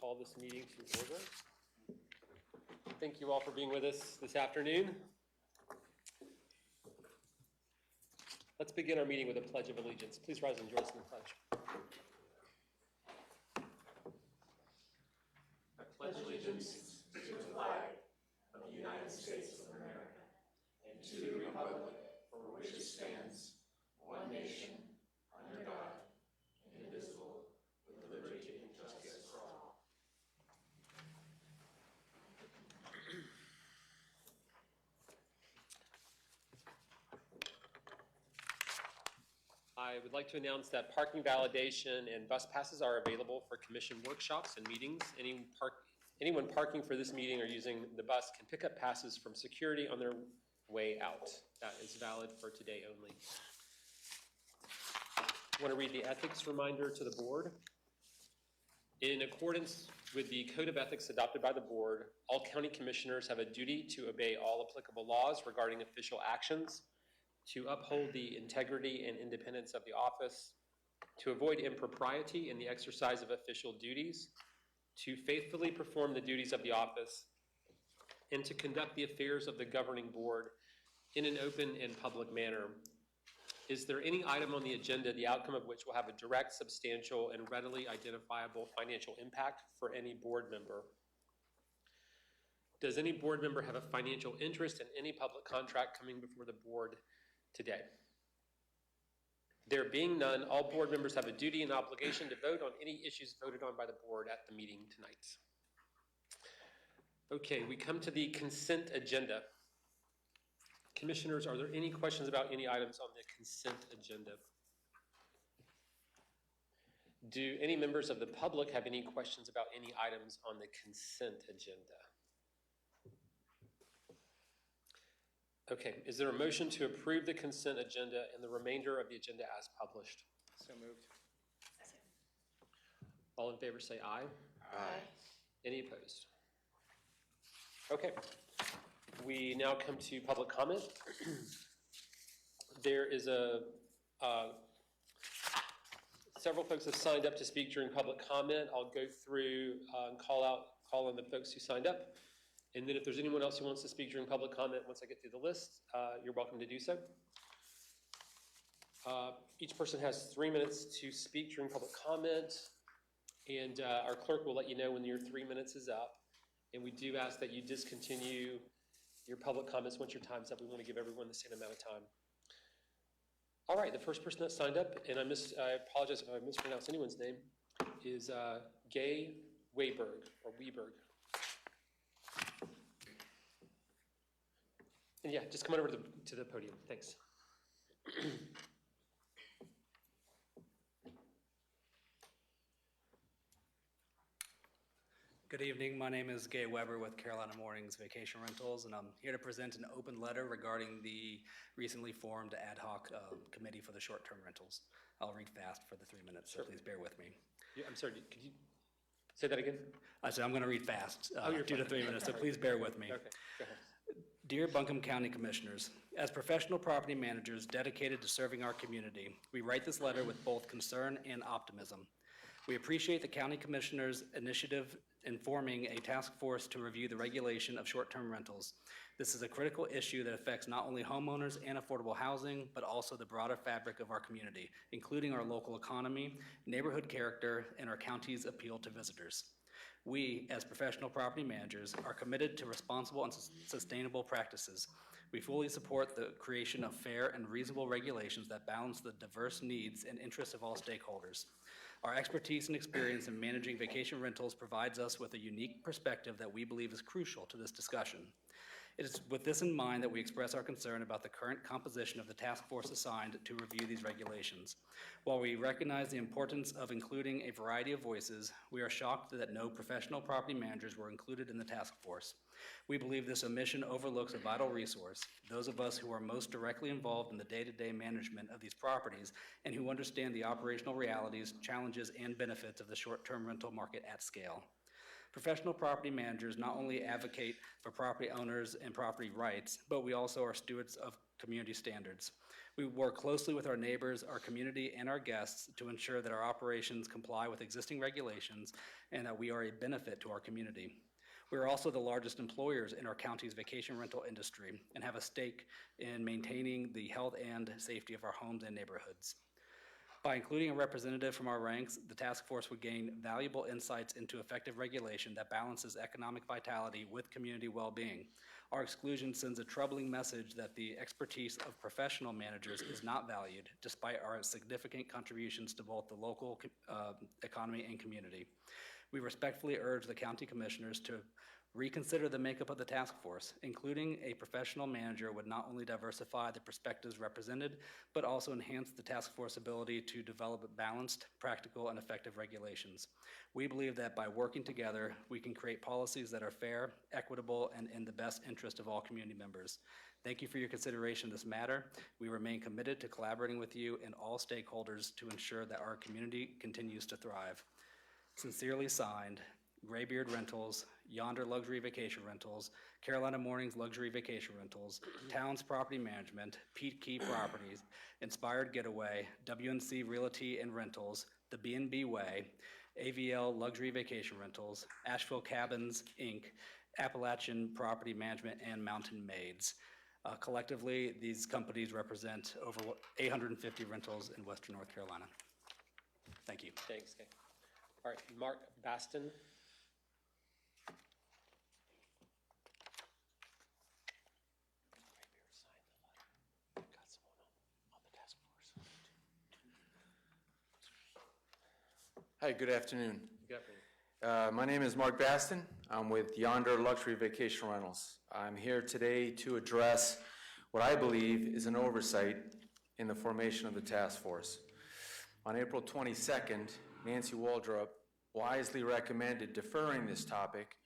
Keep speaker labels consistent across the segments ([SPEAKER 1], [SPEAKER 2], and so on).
[SPEAKER 1] call this meeting to order. Thank you all for being with us this afternoon. Let's begin our meeting with a pledge of allegiance. Please rise and join us in the pledge. I pledge allegiance to the flag of the United States of America and to the republic for which it stands, one nation, under God, indivisible, with liberty and justice for all. I would like to announce that parking validation and bus passes are available for commission workshops and meetings. Anyone parking for this meeting or using the bus can pick up passes from security on their way out. That is valid for today only. I want to read the ethics reminder to the board. In accordance with the Code of Ethics adopted by the board, all county commissioners have a duty to obey all applicable laws regarding official actions, to uphold the integrity and independence of the office, to avoid impropriety in the exercise of official duties, to faithfully perform the duties of the office, and to conduct the affairs of the governing board in an open and public manner. Is there any item on the agenda, the outcome of which will have a direct, substantial, and readily identifiable financial impact for any board member? Does any board member have a financial interest in any public contract coming before the board today? There being none, all board members have a duty and obligation to vote on any issues voted on by the board at the meeting tonight. Okay, we come to the consent agenda. Commissioners, are there any questions about any items on the consent agenda? Do any members of the public have any questions about any items on the consent agenda? Okay, is there a motion to approve the consent agenda and the remainder of the agenda as published?
[SPEAKER 2] So moved.
[SPEAKER 3] Second.
[SPEAKER 1] All in favor say aye.
[SPEAKER 3] Aye.
[SPEAKER 1] Any opposed? Okay, we now come to public comment. There is several folks have signed up to speak during public comment. I'll go through and call on the folks who signed up. And then if there's anyone else who wants to speak during public comment, once I get through the list, you're welcome to do so. Each person has 3 minutes to speak during public comment, and our clerk will let you know when your 3 minutes is up. And we do ask that you discontinue your public comments once your time's up. We want to give everyone the same amount of time. All right, the first person that signed up, and I apologize if I mispronounced anyone's name, is Gay Weberg. And yeah, just come on over to the podium. Thanks.
[SPEAKER 2] Good evening. My name is Gay Weber with Carolina Mornings Vacation Rentals, and I'm here to present an open letter regarding the recently formed ad hoc committee for the short-term rentals. I'll read fast for the 3 minutes, so please bear with me.
[SPEAKER 1] Yeah, I'm sorry, could you say that again?
[SPEAKER 2] I said I'm going to read fast,
[SPEAKER 1] 2
[SPEAKER 2] to 3 minutes, so please bear with me.
[SPEAKER 1] Okay, go ahead.
[SPEAKER 2] Dear Buncombe County Commissioners, as professional property managers dedicated to serving our community, we write this letter with both concern and optimism. We appreciate the County Commissioners' initiative in forming a task force to review the regulation of short-term rentals. This is a critical issue that affects not only homeowners and affordable housing, but also the broader fabric of our community, including our local economy, neighborhood character, and our county's appeal to visitors. We, as professional property managers, are committed to responsible and sustainable practices. We fully support the creation of fair and reasonable regulations that balance the diverse needs and interests of all stakeholders. Our expertise and experience in managing vacation rentals provides us with a unique perspective that we believe is crucial to this discussion. It is with this in mind that we express our concern about the current composition of the task force assigned to review these regulations. While we recognize the importance of including a variety of voices, we are shocked that no professional property managers were included in the task force. We believe this omission overlooks a vital resource, those of us who are most directly involved in the day-to-day management of these properties and who understand the operational realities, challenges, and benefits of the short-term rental market at scale. Professional property managers not only advocate for property owners and property rights, but we also are stewards of community standards. We work closely with our neighbors, our community, and our guests to ensure that our operations comply with existing regulations and that we are a benefit to our community. We are also the largest employers in our county's vacation rental industry and have a stake in maintaining the health and safety of our homes and neighborhoods. By including a representative from our ranks, the task force would gain valuable insights into effective regulation that balances economic vitality with community well-being. Our exclusion sends a troubling message that the expertise of professional managers is not valued, despite our significant contributions to both the local economy and community. We respectfully urge the county commissioners to reconsider the makeup of the task force. Including a professional manager would not only diversify the perspectives represented, but also enhance the task force ability to develop balanced, practical, and effective regulations. We believe that by working together, we can create policies that are fair, equitable, and in the best interest of all community members. Thank you for your consideration of this matter. We remain committed to collaborating with you and all stakeholders to ensure that our community continues to thrive. Sincerely signed, Graybeard Rentals, Yonder Luxury Vacation Rentals, Carolina Mornings Luxury Vacation Rentals, Towns Property Management, Pete Key Properties, Inspired Getaway, WNC Realty and Rentals, The B&B Way, AVL Luxury Vacation Rentals, Asheville Cabins, Inc., Appalachian Property Management, and Mountain Maids. Collectively, these companies represent over 850 rentals in Western North Carolina. Thank you.
[SPEAKER 1] Thanks, Kay. All right, Mark Baston.
[SPEAKER 3] Hi, good afternoon.
[SPEAKER 1] Good afternoon.
[SPEAKER 3] My name is Mark Baston. I'm with Yonder Luxury Vacation Rentals. I'm here today to address what I believe is an oversight in the formation of the task force. On April 22nd, Nancy Waldrop wisely recommended deferring this topic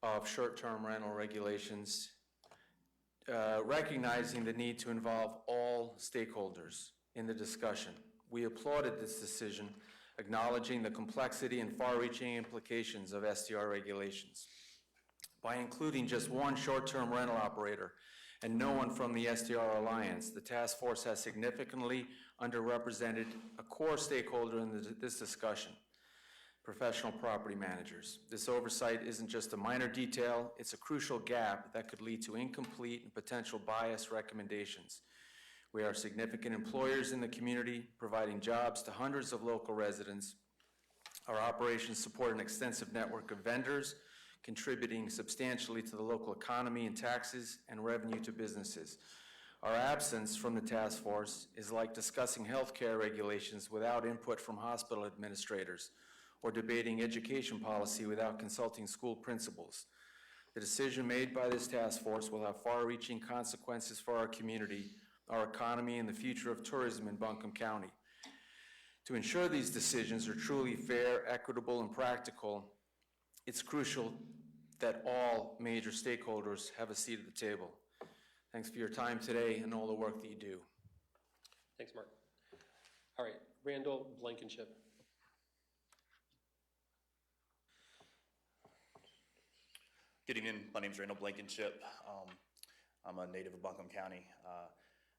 [SPEAKER 3] of short-term rental regulations, recognizing the need to involve all stakeholders in the discussion. We applauded this decision, acknowledging the complexity and far-reaching implications of STR regulations. By including just one short-term rental operator and no one from the STR Alliance, the task force has significantly underrepresented a core stakeholder in this discussion: professional property managers. This oversight isn't just a minor detail, it's a crucial gap that could lead to incomplete and potential biased recommendations. We are significant employers in the community, providing jobs to hundreds of local residents. Our operations support an extensive network of vendors, contributing substantially to the local economy in taxes and revenue to businesses. Our absence from the task force is like discussing healthcare regulations without input from hospital administrators, or debating education policy without consulting school principals. The decision made by this task force will have far-reaching consequences for our community, our economy, and the future of tourism in Buncombe County. To ensure these decisions are truly fair, equitable, and practical, it's crucial that all major stakeholders have a seat at the table. Thanks for your time today and all the work that you do.
[SPEAKER 1] Thanks, Mark. All right, Randall Blankenship.
[SPEAKER 4] Good evening. My name is Randall Blankenship. I'm a native of Buncombe County.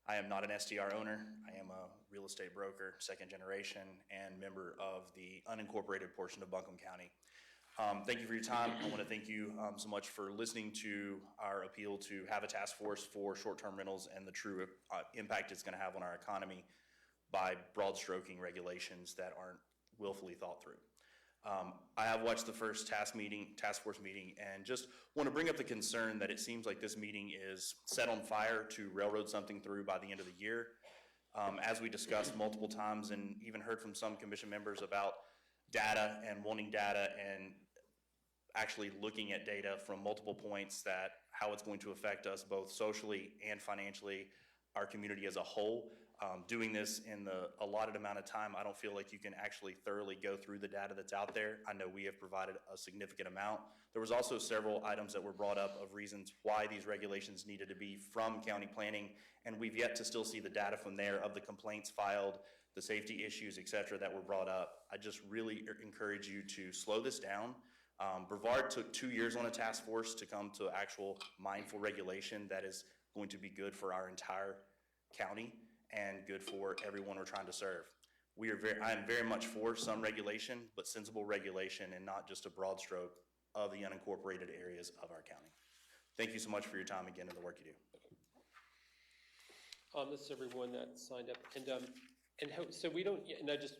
[SPEAKER 4] I am not an STR owner. I am a real estate broker, second generation, and member of the unincorporated portion of Buncombe County. Thank you for your time. I want to thank you so much for listening to our appeal to have a task force for short-term rentals and the true impact it's going to have on our economy by broad stroking regulations that aren't willfully thought through. I have watched the first task force meeting, and just want to bring up the concern that it seems like this meeting is set on fire to railroad something through by the end of the year. As we discussed multiple times and even heard from some commission members about data and wanting data and actually looking at data from multiple points, that how it's going to affect us both socially and financially, our community as a whole. Doing this in the allotted amount of time, I don't feel like you can actually thoroughly go through the data that's out there. I know we have provided a significant amount. There was also several items that were brought up of reasons why these regulations needed to be from county planning, and we've yet to still see the data from there of the complaints filed, the safety issues, et cetera, that were brought up. I just really encourage you to slow this down. Brevard took 2 years on a task force to come to actual mindful regulation that is going to be good for our entire county and good for everyone we're trying to serve. I am very much for some regulation, but sensible regulation and not just a broad stroke of the unincorporated areas of our county. Thank you so much for your time again and the work you do.
[SPEAKER 1] This is everyone that signed up, so we don't, and I just,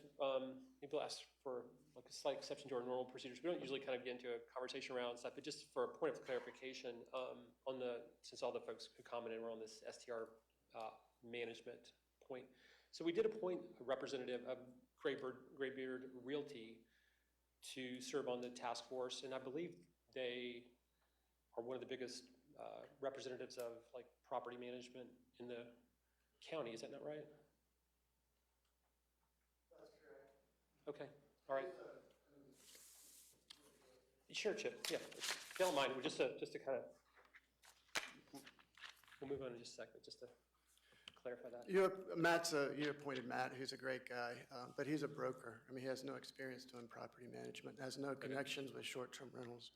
[SPEAKER 1] people ask for like a slight exception to our normal procedures. We don't usually kind of get into a conversation around stuff, but just for a point of clarification, since all the folks who commented were on this STR management point. So we did appoint a representative of Graybeard Realty to serve on the task force, and I believe they are one of the biggest representatives of like property management in the county. Is that not right?
[SPEAKER 5] That's correct.
[SPEAKER 1] Okay, all right. Sure, Chip, yeah, if you don't mind, we're just to kind of, we'll move on in just a second, just to clarify that.
[SPEAKER 5] You appointed Matt, who's a great guy, but he's a broker. I mean, he has no experience doing property management, has no connections with short-term rentals.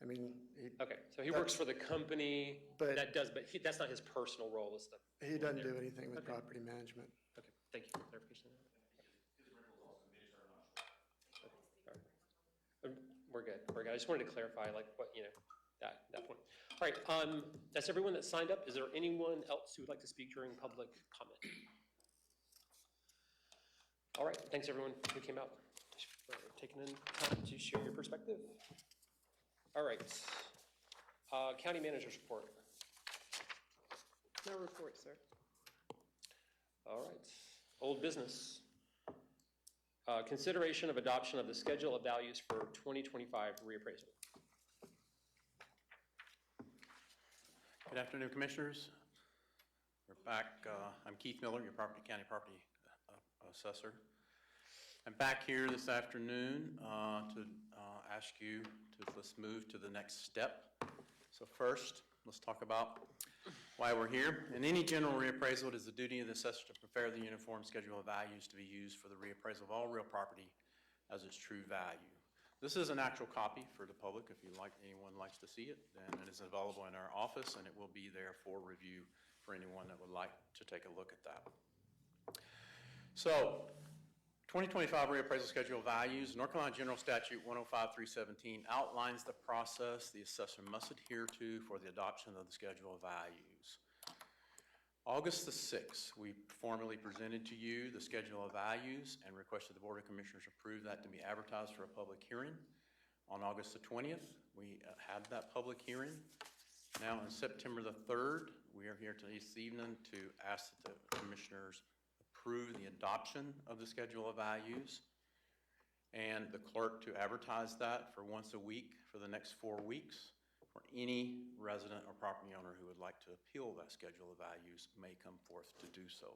[SPEAKER 5] I mean,
[SPEAKER 1] Okay, so he works for the company
[SPEAKER 5] But-
[SPEAKER 1] that does, but that's not his personal role, is the,
[SPEAKER 5] he doesn't do anything with
[SPEAKER 1] Okay.
[SPEAKER 5] property management.
[SPEAKER 1] okay, thank you for clarification. Okay, all right. We're good. I just wanted to clarify like what, that point. All right, that's everyone that signed up. Is there anyone else who would like to speak during public comment? All right, thanks everyone who came out, for taking in time to share your perspective. All right, county manager's report.
[SPEAKER 6] No report, sir.
[SPEAKER 1] All right, old business. Consideration of adoption of the schedule of values for 2025 reappraisal.
[SPEAKER 7] Good afternoon, Commissioners. We're back. I'm Keith Miller, your county property assessor. I'm back here this afternoon to ask you to let's move to the next step. So first, let's talk about why we're here. In any general reappraisal, it is the duty of the assessor to prepare the uniform schedule of values to be used for the reappraisal of all real property as its true value. This is an actual copy for the public. If anyone likes to see it, then it is available in our office, and it will be there for review for anyone that would like to take a look at that. So, 2025 reappraisal schedule of values. North Carolina General Statute 105-317 outlines the process the assessor must adhere to for the adoption of the schedule of values. August the 6th, we formally presented to you the schedule of values and requested the Board of Commissioners approve that to be advertised for a public hearing. On August the 20th, we had that public hearing. Now on September the 3rd, we are here this evening to ask that the Commissioners approve the adoption of the schedule of values and the clerk to advertise that for once a week for the next 4 weeks. For any resident or property owner who would like to appeal that schedule of values may come forth to do so.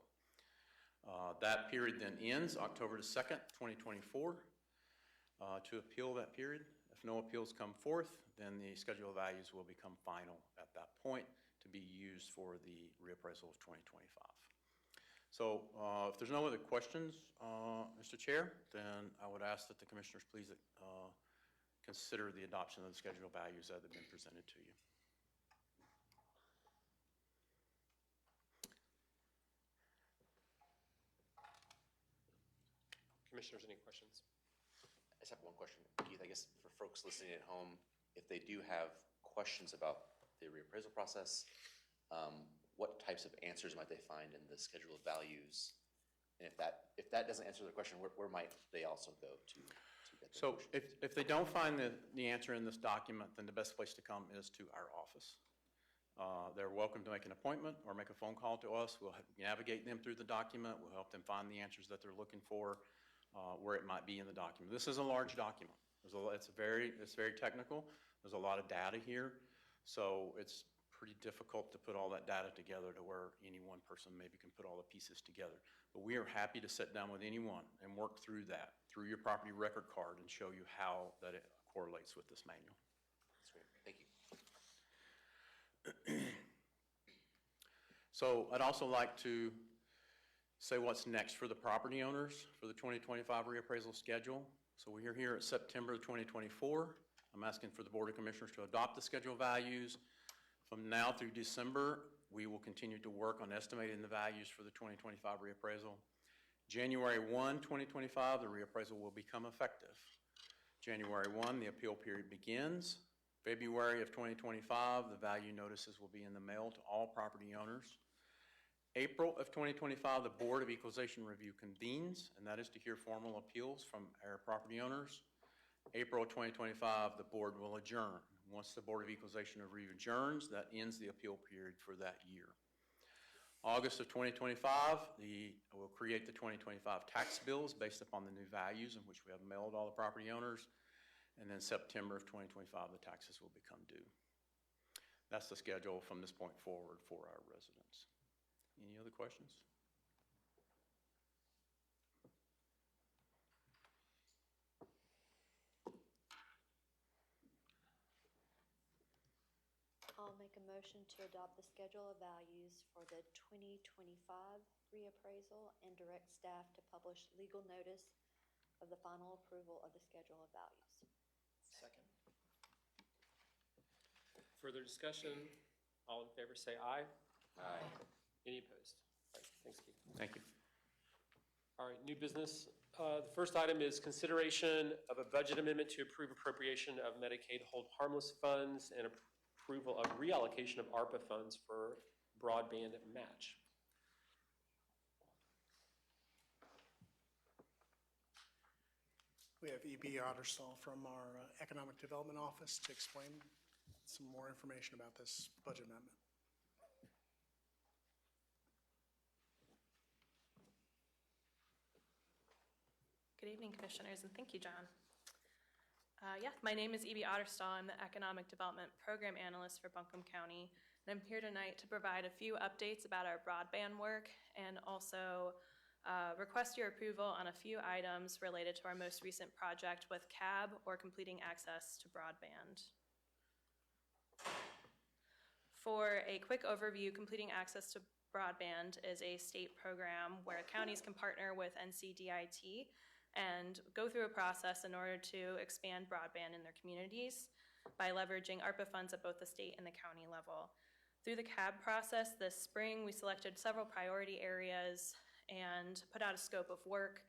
[SPEAKER 7] That period then ends October the 2nd, 2024. To appeal that period, if no appeals come forth, then the schedule of values will become final at that point to be used for the reappraisal of 2025. So if there's no other questions, Mr. Chair, then I would ask that the Commissioners please consider the adoption of the schedule of values that have been presented to you.
[SPEAKER 1] Commissioners, any questions?
[SPEAKER 8] I just have one question, Keith. I guess for folks listening at home, if they do have questions about the reappraisal process, what types of answers might they find in the schedule of values? And if that doesn't answer the question, where might they also go to get their
[SPEAKER 7] So
[SPEAKER 8] questions?
[SPEAKER 7] if they don't find the answer in this document, then the best place to come is to our office. They're welcome to make an appointment or make a phone call to us. We'll navigate them through the document. We'll help them find the answers that they're looking for, where it might be in the document. This is a large document. It's very technical. There's a lot of data here, so it's pretty difficult to put all that data together to where any one person maybe can put all the pieces together. But we are happy to sit down with anyone and work through that, through your property record card, and show you how that it correlates with this manual.
[SPEAKER 8] That's great. Thank you.
[SPEAKER 7] So I'd also like to say what's next for the property owners for the 2025 reappraisal schedule. So we're here at September 2024. I'm asking for the Board of Commissioners to adopt the schedule values. From now through December we will continue to work on estimating the values for the 2025 reappraisal. January 1, 2025, the reappraisal will become effective. January 1, the appeal period begins. February of 2025, the value notices will be in the mail to all property owners. April of 2025, the Board of Equalization Review convenes, and that is to hear formal appeals from our property owners. April 2025, the board will adjourn. Once the Board of Equalization Review adjourns, that ends the appeal period for that year. August of 2025, we'll create the 2025 tax bills based upon the new values in which we have mailed all the property owners. And then September of 2025, the taxes will become due. That's the schedule from this point forward for our residents. Any other questions?
[SPEAKER 9] I'll make a motion to adopt the schedule of values for the 2025 reappraisal and direct staff to publish legal notice of the final approval of the schedule of values.
[SPEAKER 3] Second.
[SPEAKER 1] Further discussion? All in favor say aye.
[SPEAKER 8] Aye.
[SPEAKER 1] Any opposed? All right, thanks, Keith.
[SPEAKER 7] Thank you.
[SPEAKER 1] All right, new business. The first item is consideration of a budget amendment to approve appropriation of Medicaid hold harmless funds and approval of reallocation of ARPA funds for broadband match.
[SPEAKER 10] We have E.B. Ottersall from our Economic Development Office to explain some more information about this budget amendment.
[SPEAKER 11] Good evening, Commissioners, and thank you, John. My name is E.B. Ottersall. I'm the Economic Development Program Analyst for Buncombe County, and I'm here tonight to provide a few updates about our broadband work and also request your approval on a few items related to our most recent project with CAB or completing access to broadband. For a quick overview, completing access to broadband is a state program where counties can partner with NCDIT and go through a process in order to expand broadband in their communities by leveraging ARPA funds at both the state and the county level. Through the CAB process this spring, we selected several priority areas and put out a scope of work.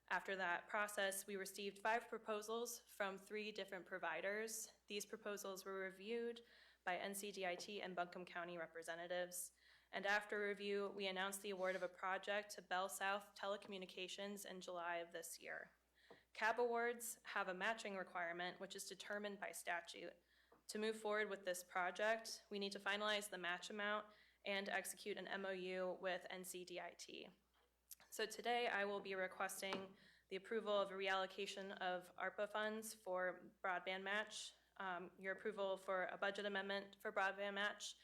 [SPEAKER 11] After that process, we received 5 proposals from 3 different providers. These proposals were reviewed by NCDIT and Buncombe County representatives. And after review, we announced the award of a project to Bell South Telecommunications in July of this year. CAB awards have a matching requirement, which is determined by statute. To move forward with this project, we need to finalize the match amount and execute an MOU with NCDIT. So today, I will be requesting the approval of a reallocation of ARPA funds for broadband match, your approval for a budget amendment for broadband match,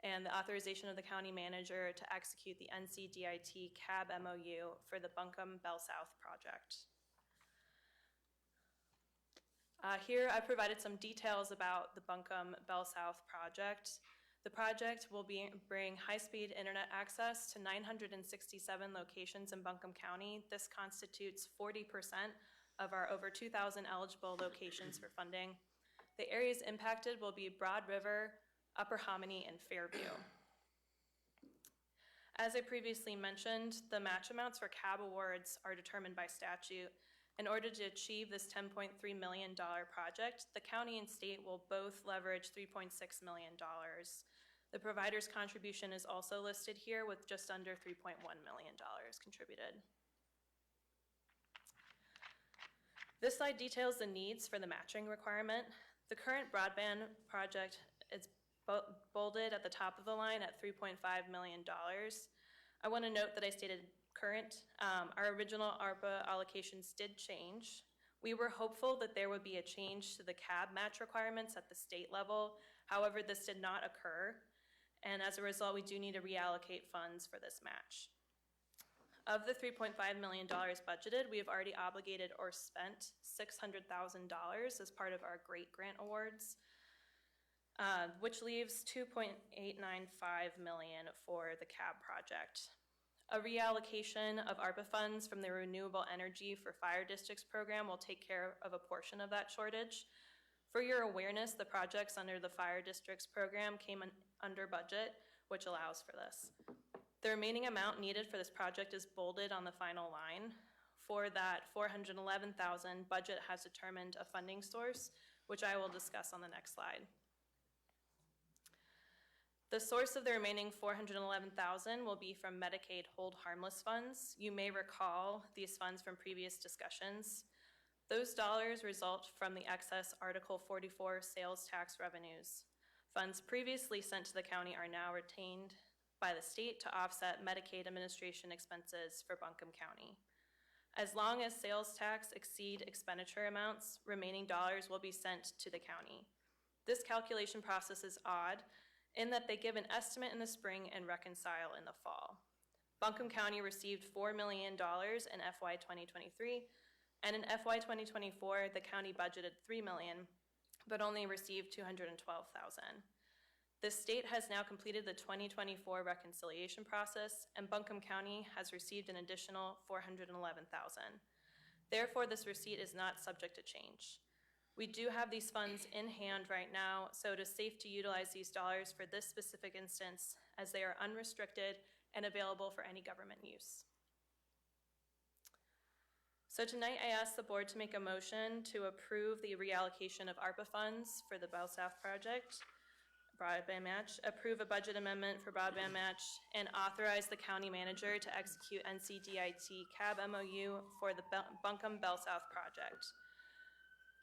[SPEAKER 11] and the authorization of the county manager to execute the NCDIT CAB MOU for the Buncombe Bell South project. Here I provided some details about the Buncombe Bell South project. The project will bring high-speed internet access to 967 locations in Buncombe County. This constitutes 40% of our over 2,000 eligible locations for funding. The areas impacted will be Broad River, Upper Hominy, and Fairview. As I previously mentioned, the match amounts for CAB awards are determined by statute. In order to achieve this $10.3 million project, the county and state will both leverage $3.6 million. The provider's contribution is also listed here with just under $3.1 million contributed. This slide details the needs for the matching requirement. The current broadband project is bolded at the top of the line at $3.5 million. I want to note that I stated current. Our original ARPA allocations did change. We were hopeful that there would be a change to the CAB match requirements at the state level. However, this did not occur. And as a result, we do need to reallocate funds for this match. Of the $3.5 million budgeted, we have already obligated or spent $600,000 as part of our GREAT grant awards, which leaves $2.895 million for the CAB project. A reallocation of ARPA funds from the Renewable Energy for Fire Districts program will take care of a portion of that shortage. For your awareness, the projects under the Fire Districts program came under budget. which allows for this. The remaining amount needed for this project is bolded on the final line. For that $411,000, budget has determined a funding source, which I will discuss on the next slide. The source of the remaining $411,000 will be from Medicaid hold harmless funds. You may recall these funds from previous discussions. Those dollars result from the excess Article 44 sales tax revenues. Funds previously sent to the county are now retained by the state to offset Medicaid administration expenses for Buncombe County. As long as sales tax exceed expenditure amounts, remaining dollars will be sent to the county. This calculation process is odd in that they give an estimate in the spring and reconcile in the fall. Buncombe County received $4 million in FY 2023, and in FY 2024, the county budgeted $3 million, but only received $212,000. The state has now completed the 2024 reconciliation process, and Buncombe County has received an additional $411,000. Therefore, this receipt is not subject to change. We do have these funds in hand right now, so it is safe to utilize these dollars for this specific instance as they are unrestricted and available for any government use. So tonight I ask the board to make a motion to approve the reallocation of ARPA funds for the Bell South project, broadband match, approve a budget amendment for broadband match, and authorize the county manager to execute NCDIT CAB MOU for the Buncombe Bell South project.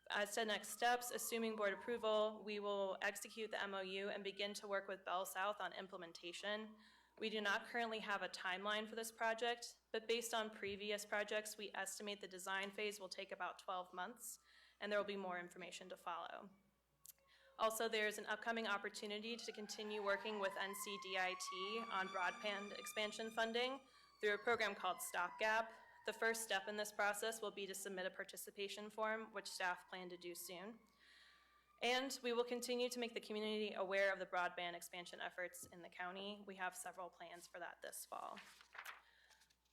[SPEAKER 11] As to next steps, assuming board approval, we will execute the MOU and begin to work with Bell South on implementation. We do not currently have a timeline for this project, but based on previous projects, we estimate the design phase will take about 12 months, and there will be more information to follow. Also, there's an upcoming opportunity to continue working with NCDIT on broadband expansion funding through a program called Stopgap. The first step in this process will be to submit a participation form, which staff plan to do soon. And we will continue to make the community aware of the broadband expansion efforts in the county. We have several plans for that this fall.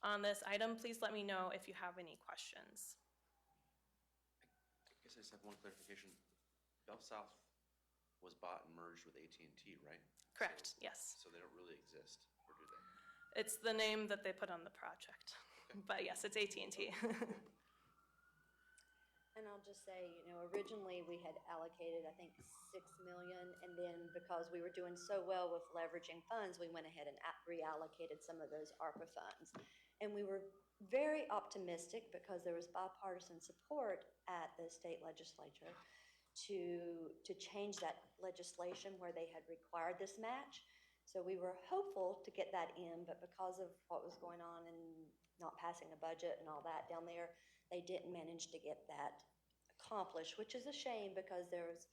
[SPEAKER 11] On this item, please let me know if you have any questions.
[SPEAKER 8] I guess I just have one clarification. Bell South was bought and merged with AT&T, right?
[SPEAKER 11] Correct, yes.
[SPEAKER 8] So they don't really exist, or do they?
[SPEAKER 11] It's the name that they put on the project. But yes, it's AT&T.
[SPEAKER 9] And I'll just say, originally we had allocated, I think, $6 million, and then because we were doing so well with leveraging funds, we went ahead and reallocated some of those ARPA funds. And we were very optimistic because there was bipartisan support at the state legislature to change that legislation where they had required this match. So we were hopeful to get that in, but because of what was going on and not passing a budget and all that down there, they didn't manage to get that accomplished, which is a shame because there's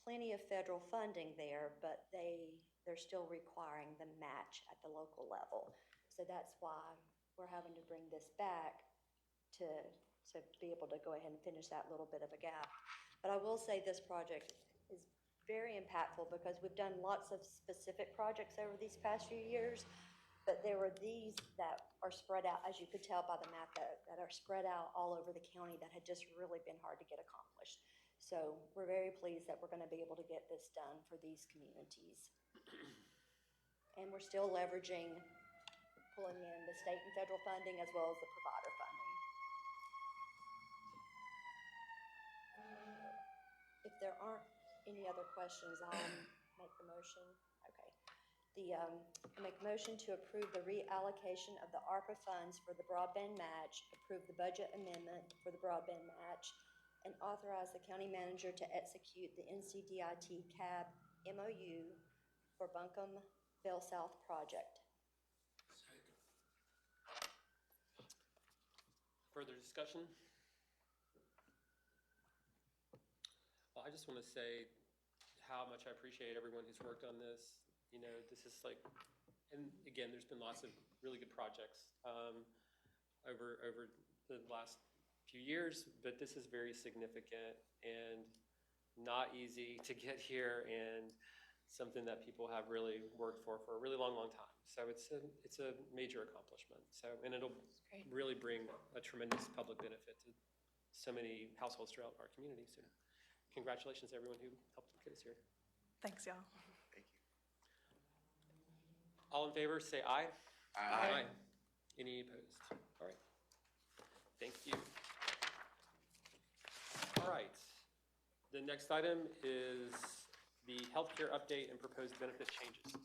[SPEAKER 9] plenty of federal funding there, but they're still requiring the match at the local level. So that's why we're having to bring this back to be able to go ahead and finish that little bit of a gap. But I will say this project is very impactful because we've done lots of specific projects over these past few years, but there were these that are spread out, as you could tell by the map, that are spread out all over the county that had just really been hard to get accomplished. So we're very pleased that we're going to be able to get this done for these communities. And we're still leveraging, pulling in the state and federal funding as well as the provider funding. If there aren't any other questions, I'll make the motion. Okay. I make a motion to approve the reallocation of the ARPA funds for the broadband match, approve the budget amendment for the broadband match, and authorize the county manager to execute the NCDIT CAB MOU for Buncombe Bell South project.
[SPEAKER 1] Further discussion? Well, I just want to say how much I appreciate everyone who's worked on this. This is and again, there's been lots of really good projects over the last few years, but this is very significant and not easy to get here, and something that people have really worked for a really long time. So it's a major accomplishment. And it'll really bring a tremendous public benefit to so many households throughout our community. So congratulations to everyone who helped get us here.
[SPEAKER 11] Thanks, y'all.
[SPEAKER 8] Thank you.
[SPEAKER 1] All in favor, say aye.
[SPEAKER 8] Aye.
[SPEAKER 1] Any opposed? All right. Thank you. All right. The next item is the healthcare update and proposed benefit changes.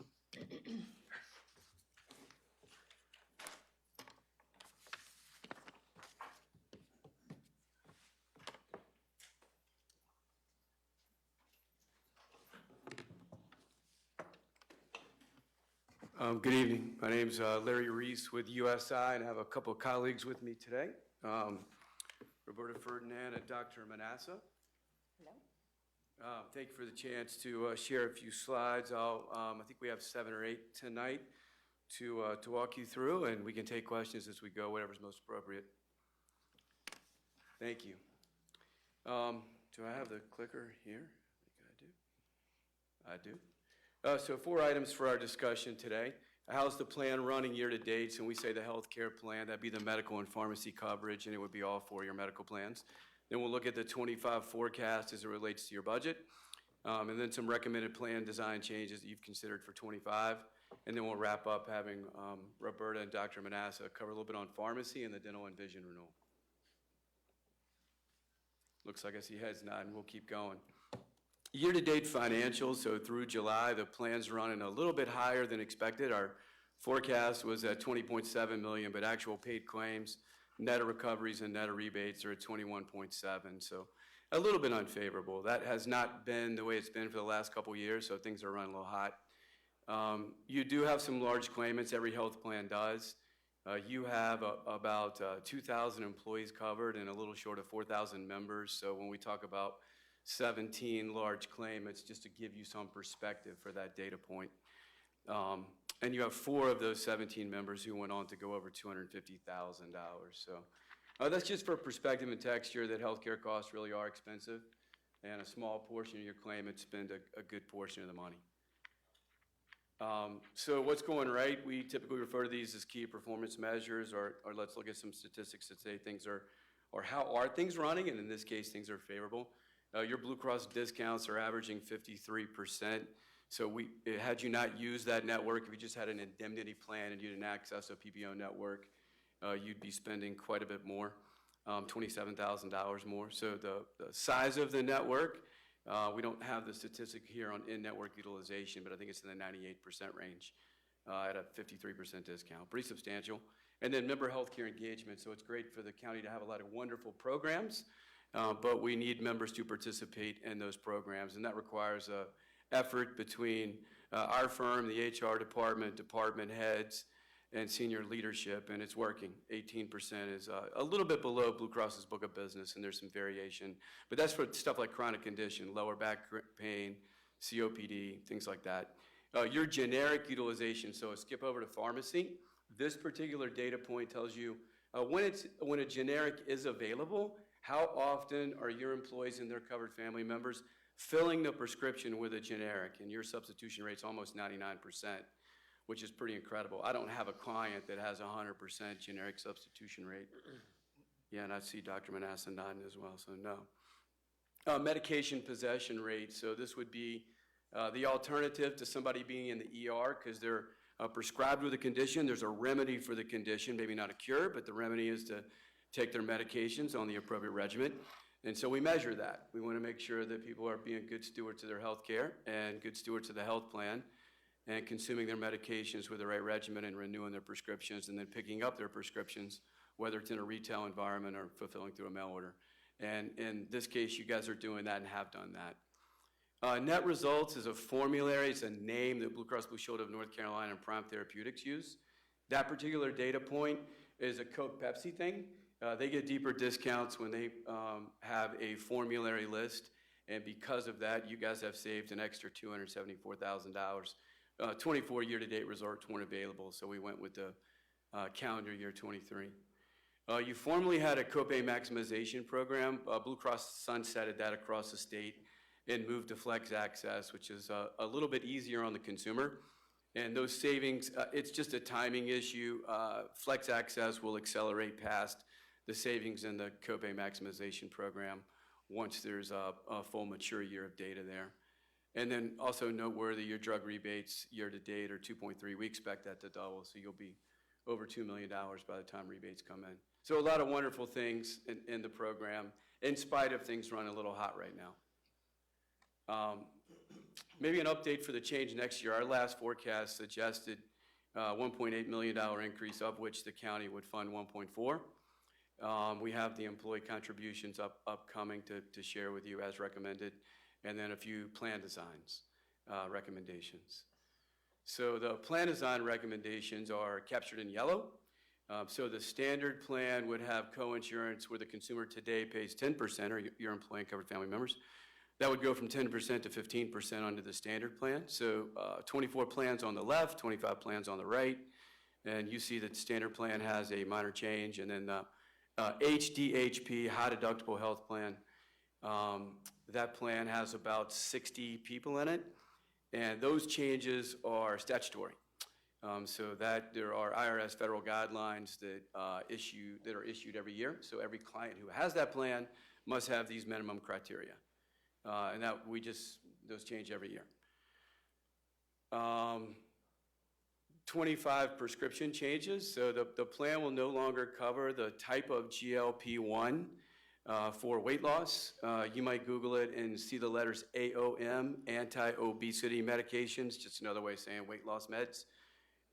[SPEAKER 12] Good evening. My name's Larry Reese with USI, and I have a couple of colleagues with me today. Roberta Ferdinand and Dr. Manassa.
[SPEAKER 9] Hello.
[SPEAKER 12] Thank you for the chance to share a few slides. I think we have 7 or 8 tonight to walk you through, and we can take questions as we go, whatever's most appropriate. Thank you. Do I have the clicker here? I do. So 4 items for our discussion today. How's the plan running year to date? So when we say the health care plan, that'd be the medical and pharmacy coverage, and it would be all 4 of your medical plans. Then we'll look at the 25 forecast as it relates to your budget, and then some recommended plan design changes that you've considered for 25. And then we'll wrap up having Roberta and Dr. Manassa cover a little bit on pharmacy and the dental and vision renewal. Looks like I see heads nodding. We'll keep going. Year-to-date financials, so through July, the plan's running a little bit higher than expected. Our forecast was at $20.7 million, but actual paid claims, net of recoveries and net of rebates are at $21.7, so a little bit unfavorable. That has not been the way it's been for the last couple of years, so things are running a little hot. You do have some large claimants, every health plan does. You have about 2,000 employees covered and a little short of 4,000 members, so when we talk about 17 large claimants, just to give you some perspective for that data point. And you have 4 of those 17 members who went on to go over $250,000. So that's just for perspective and texture that healthcare costs really are expensive, and a small portion of your claimants spend a good portion of the money. So what's going right? We typically refer to these as key performance measures, or let's look at some statistics that say things are, or how are things running, and in this case, things are favorable. Your Blue Cross discounts are averaging 53%. So had you not used that network, if you just had an indemnity plan and you didn't access a PPO network, you'd be spending quite a bit more, $27,000 more. So the size of the network, we don't have the statistic here on in-network utilization, but I think it's in the 98% range at a 53% discount, pretty substantial. And then member healthcare engagement. So it's great for the county to have a lot of wonderful programs. But we need members to participate in those programs, and that requires an effort between our firm, the HR department, department heads, and senior leadership, and it's working. 18% is a little bit below Blue Cross's book of business, and there's some variation. But that's for stuff like chronic condition, lower back pain, COPD, things like that. Your generic utilization, so skip over to pharmacy. This particular data point tells you when a generic is available, how often are your employees and their covered family members filling the prescription with a generic? And your substitution rate's almost 99%, which is pretty incredible. I don't have a client that has 100% generic substitution rate. Yeah, and I see Dr. Manassa nodding as well, so no. Medication possession rate, so this would be the alternative to somebody being in the ER because they're prescribed with a condition. There's a remedy for the condition, maybe not a cure, but the remedy is to take their medications on the appropriate regimen. And so we measure that. We want to make sure that people are being good stewards of their health care and good stewards of the health plan and consuming their medications with the right regimen and renewing their prescriptions and then picking up their prescriptions, whether it's in a retail environment or fulfilling through a mail order. And in this case, you guys are doing that and have done that. Net results is a formulary. It's a name that Blue Cross Blue Shield of North Carolina and Prime Therapeutics use. That particular data point is a Coke Pepsi thing. They get deeper discounts when they have a formulary list, and because of that, you guys have saved an extra $274,000. 24 year-to-date results weren't available, so we went with the calendar year 23. You formerly had a copay maximization program. Blue Cross sunsetted that across the state and moved to Flex Access, which is a little bit easier on the consumer. And those savings, it's just a timing issue. Flex Access will accelerate past the savings in the copay maximization program once there's a full mature year of data there. And then also noteworthy, your drug rebates year-to-date are 2.3. We expect that to double, so you'll be over $2 million by the time rebates come in. So a lot of wonderful things in the program, in spite of things running a little hot right now. Maybe an update for the change next year. Our last forecast suggested $1.8 million increase, of which the county would fund 1.4. We have the employee contributions upcoming to share with you as recommended, and then a few plan designs recommendations. So the plan design recommendations are captured in yellow. So the standard plan would have co-insurance where the consumer today pays 10%, or your employee and covered family members. That would go from 10% to 15% under the standard plan. So 24 plans on the left, 25 plans on the right. And you see that the standard plan has a minor change. And then the HDHP, high deductible health plan, that plan has about 60 people in it. And those changes are statutory. So that there are IRS federal guidelines that are issued every year. So every client who has that plan must have these minimum criteria. And that those change every year. 25 prescription changes. So the plan will no longer cover the type of GLP-1 for weight loss. You might Google it and see the letters AOM, anti-obesity medications, just another way of saying weight loss meds.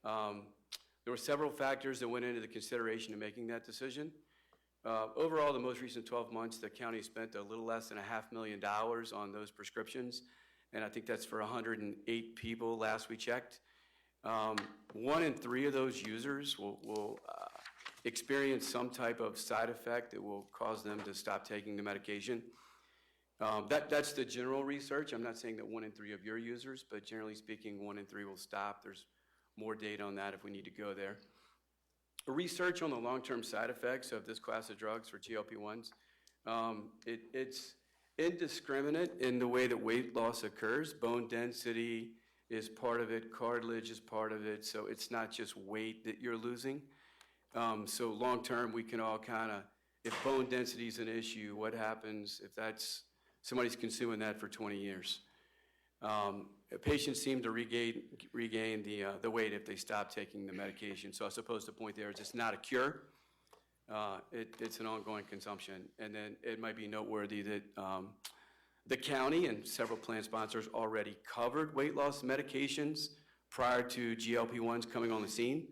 [SPEAKER 12] There were several factors that went into the consideration of making that decision. Overall, the most recent 12 months, the county spent a little less than $500,000 on those prescriptions, and I think that's for 108 people last we checked. 1 in 3 of those users will experience some type of side effect that will cause them to stop taking the medication. That's the general research. I'm not saying that 1 in 3 of your users, but generally speaking, 1 in 3 will stop. There's more data on that if we need to go there. Research on the long-term side effects of this class of drugs for GLP-1s, it's indiscriminate in the way that weight loss occurs. Bone density is part of it, cartilage is part of it, so it's not just weight that you're losing. So long-term, we can all kind of, if bone density is an issue, what happens if somebody's consuming that for 20 years? Patients seem to regain the weight if they stop taking the medication. So I suppose the point there is it's not a cure. It's an ongoing consumption. And then it might be noteworthy that the county and several plan sponsors already covered weight loss medications prior to GLP-1s coming on the scene.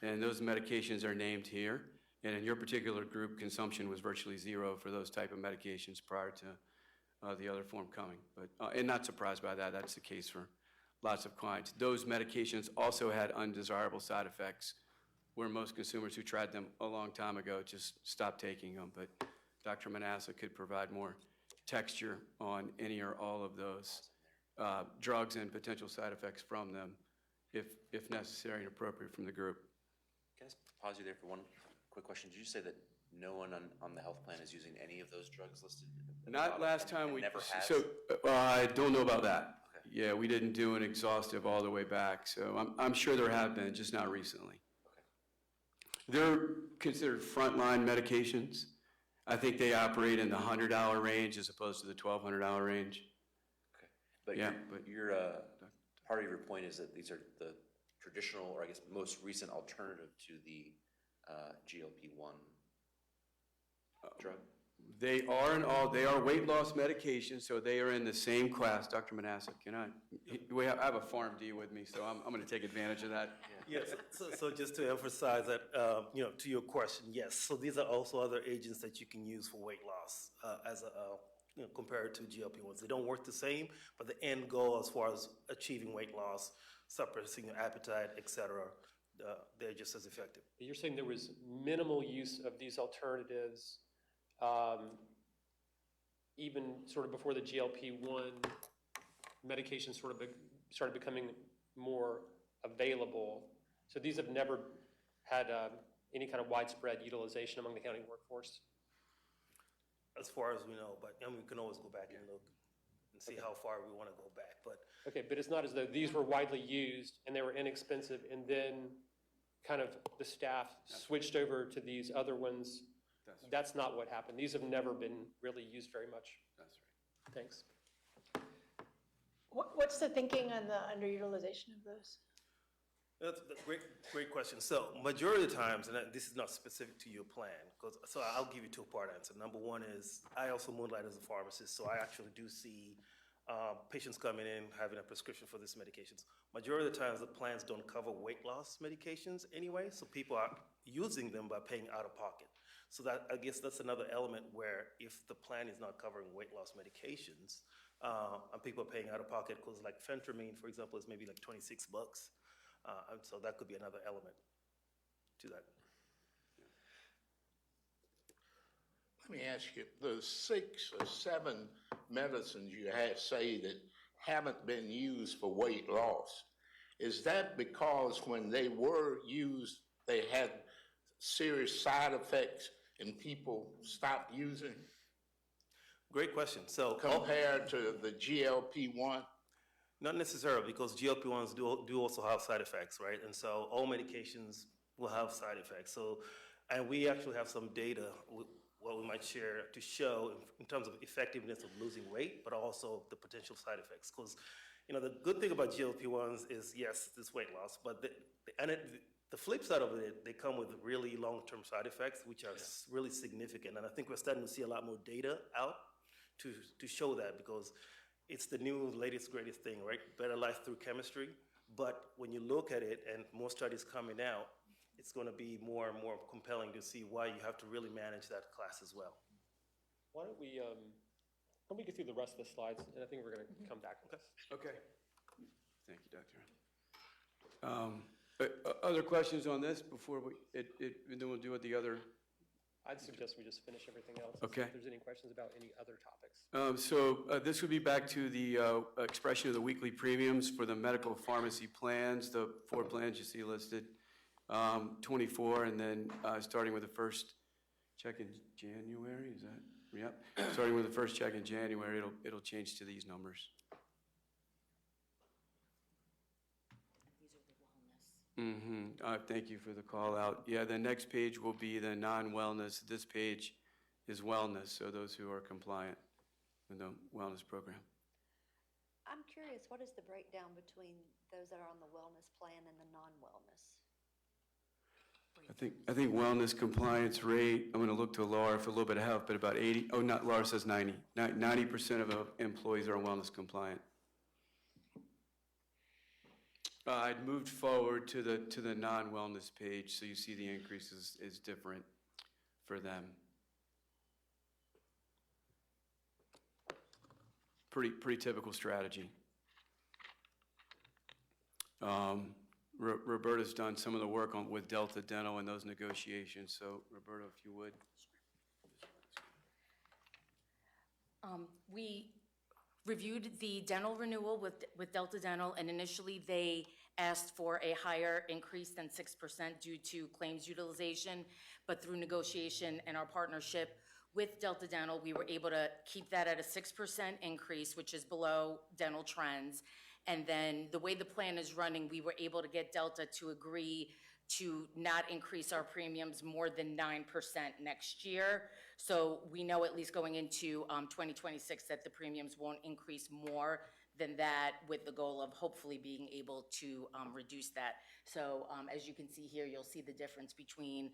[SPEAKER 12] And those medications are named here. And in your particular group, consumption was virtually zero for those type of medications prior to the other form coming, and not surprised by that. That's the case for lots of clients. Those medications also had undesirable side effects where most consumers who tried them a long time ago just stopped taking them. But Dr. Manassa could provide more texture on any or all of those drugs and potential side effects from them if necessary and appropriate from the group.
[SPEAKER 8] Can I just pause you there for one quick question? Did you say that no one on the health plan is using any of those drugs listed?
[SPEAKER 12] Not last time we,
[SPEAKER 8] never has?
[SPEAKER 12] so I don't know about that. Okay. Yeah, we didn't do an exhaustive all the way back, so I'm sure there have been, just not recently. Okay. They're considered frontline medications. I think they operate in the $100 range as opposed to the $1,200 range.
[SPEAKER 8] Okay, but
[SPEAKER 12] yeah,
[SPEAKER 8] your part of your point is that these are the traditional, or I guess most recent alternative to the GLP-1 drug?
[SPEAKER 12] They are weight loss medications, so they are in the same class. Dr. Manassa, I have a PharmD with me, so I'm going to take advantage of that.
[SPEAKER 13] Yes, so just to emphasize that, to your question, yes. So these are also other agents that you can use for weight loss compared to GLP-1s. They don't work the same, but the end goal as far as achieving weight loss, suppressing your appetite, et cetera, they're just as effective.
[SPEAKER 1] You're saying there was minimal use of these alternatives even sort of before the GLP-1 medications started becoming more available. So these have never had any kind of widespread utilization among the county workforce?
[SPEAKER 13] As far as we know, but we can always go back and look and see how far we want to go back. But
[SPEAKER 1] okay, but it's not as though these were widely used and they were inexpensive and then kind of the staff switched over to these other ones. That's not what happened. These have never been really used very much.
[SPEAKER 12] That's right.
[SPEAKER 1] Thanks.
[SPEAKER 6] What's the thinking on the underutilization of those?
[SPEAKER 13] That's a great question. So majority of the times, and this is not specific to your plan, so I'll give you two-part answer. Number one is, I also moonlight as a pharmacist, so I actually do see patients coming in having a prescription for these medications. Majority of the times, the plans don't cover weight loss medications anyway, so people are using them by paying out of pocket. So that, I guess that's another element where if the plan is not covering weight loss medications, and people are paying out of pocket, because like phentermine, for example, is maybe like $26. And so that could be another element to that.
[SPEAKER 14] Let me ask you, those 6 or 7 medicines you say that haven't been used for weight loss, is that because when they were used, they had serious side effects and people stopped using?
[SPEAKER 13] Great question. So
[SPEAKER 14] compared to the GLP-1?
[SPEAKER 13] Not necessarily, because GLP-1s do also have side effects, right? And so all medications will have side effects. So, and we actually have some data, what we might share to show in terms of effectiveness of losing weight, but also the potential side effects. Because, you know, the good thing about GLP-1s is, yes, this weight loss, but the flip side of it, they come with really long-term side effects, which are really significant. And I think we're starting to see a lot more data out to show that, because it's the new latest, greatest thing, right? Better life through chemistry. But when you look at it, and more studies coming out, it's going to be more and more compelling to see why you have to really manage that class as well.
[SPEAKER 1] Why don't we go through the rest of the slides, and I think we're going to come back to this.
[SPEAKER 12] Okay. Thank you, Doctor. Other questions on this before and then we'll do with the other?
[SPEAKER 1] I'd suggest we just finish everything else.
[SPEAKER 12] Okay.
[SPEAKER 1] If there's any questions about any other topics.
[SPEAKER 12] This would be back to the expression of the weekly premiums for the medical pharmacy plans, the 4 plans you see listed, 24, and then starting with the first check in January, is that? Yep. Starting with the first check in January, it'll change to these numbers. Thank you for the call out. Yeah, the next page will be the non-wellness. This page is wellness, so those who are compliant with the wellness program.
[SPEAKER 9] I'm curious, what is the breakdown between those that are on the wellness plan and the non-wellness?
[SPEAKER 12] I think wellness compliance rate, I'm going to look to Laura for a little bit of help, but about 80, oh, not, Laura says 90. 90% of employees are wellness compliant. I'd moved forward to the non-wellness page, so you see the increase is different for them. Pretty typical strategy. Roberta's done some of the work with Delta Dental and those negotiations, so Roberta, if you would.
[SPEAKER 15] We reviewed the dental renewal with Delta Dental, and initially they asked for a higher increase than 6% due to claims utilization, but through negotiation and our partnership with Delta Dental, we were able to keep that at a 6% increase, which is below dental trends. And then the way the plan is running, we were able to get Delta to agree to not increase our premiums more than 9% next year. So we know, at least going into 2026, that the premiums won't increase more than that, with the goal of hopefully being able to reduce that. So as you can see here, you'll see the difference between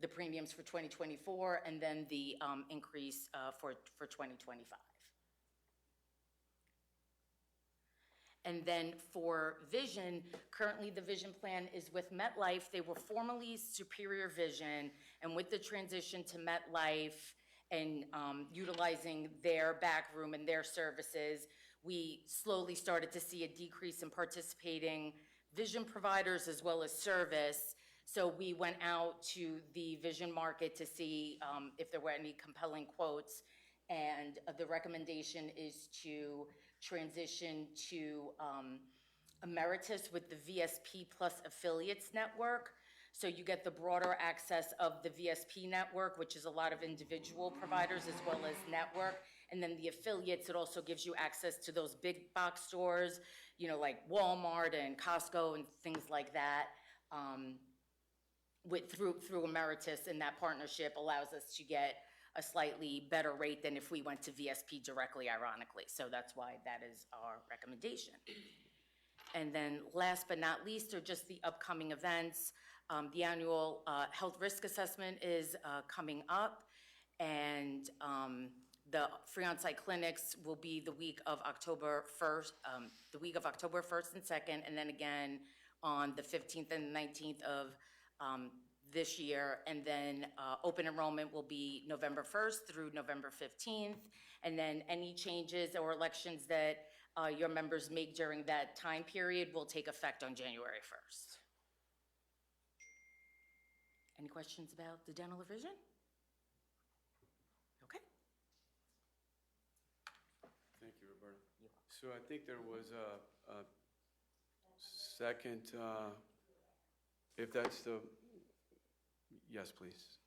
[SPEAKER 15] the premiums for 2024 and then the increase for 2025. And then for vision, currently the vision plan is with MetLife. They were formerly Superior Vision, and with the transition to MetLife and utilizing their back room and their services, we slowly started to see a decrease in participating vision providers as well as service. So we went out to the vision market to see if there were any compelling quotes, and the recommendation is to transition to Emeritus with the VSP Plus Affiliates Network. So you get the broader access of the VSP network, which is a lot of individual providers as well as network. And then the affiliates, it also gives you access to those big box stores, you know, like Walmart and Costco and things like that. Through Emeritus, and that partnership allows us to get a slightly better rate than if we went to VSP directly, ironically. So that's why that is our recommendation. And then last but not least are just the upcoming events. The annual health risk assessment is coming up, and the free on-site clinics will be the week of October 1st, and 2nd, and then again on the 15th and 19th of this year. And then open enrollment will be November 1st through November 15th. And then any changes or elections that your members make during that time period will take effect on January 1st. Any questions about the dental or vision? Okay.
[SPEAKER 12] Thank you, Roberta. So I think there was a second, if that's the, yes, please.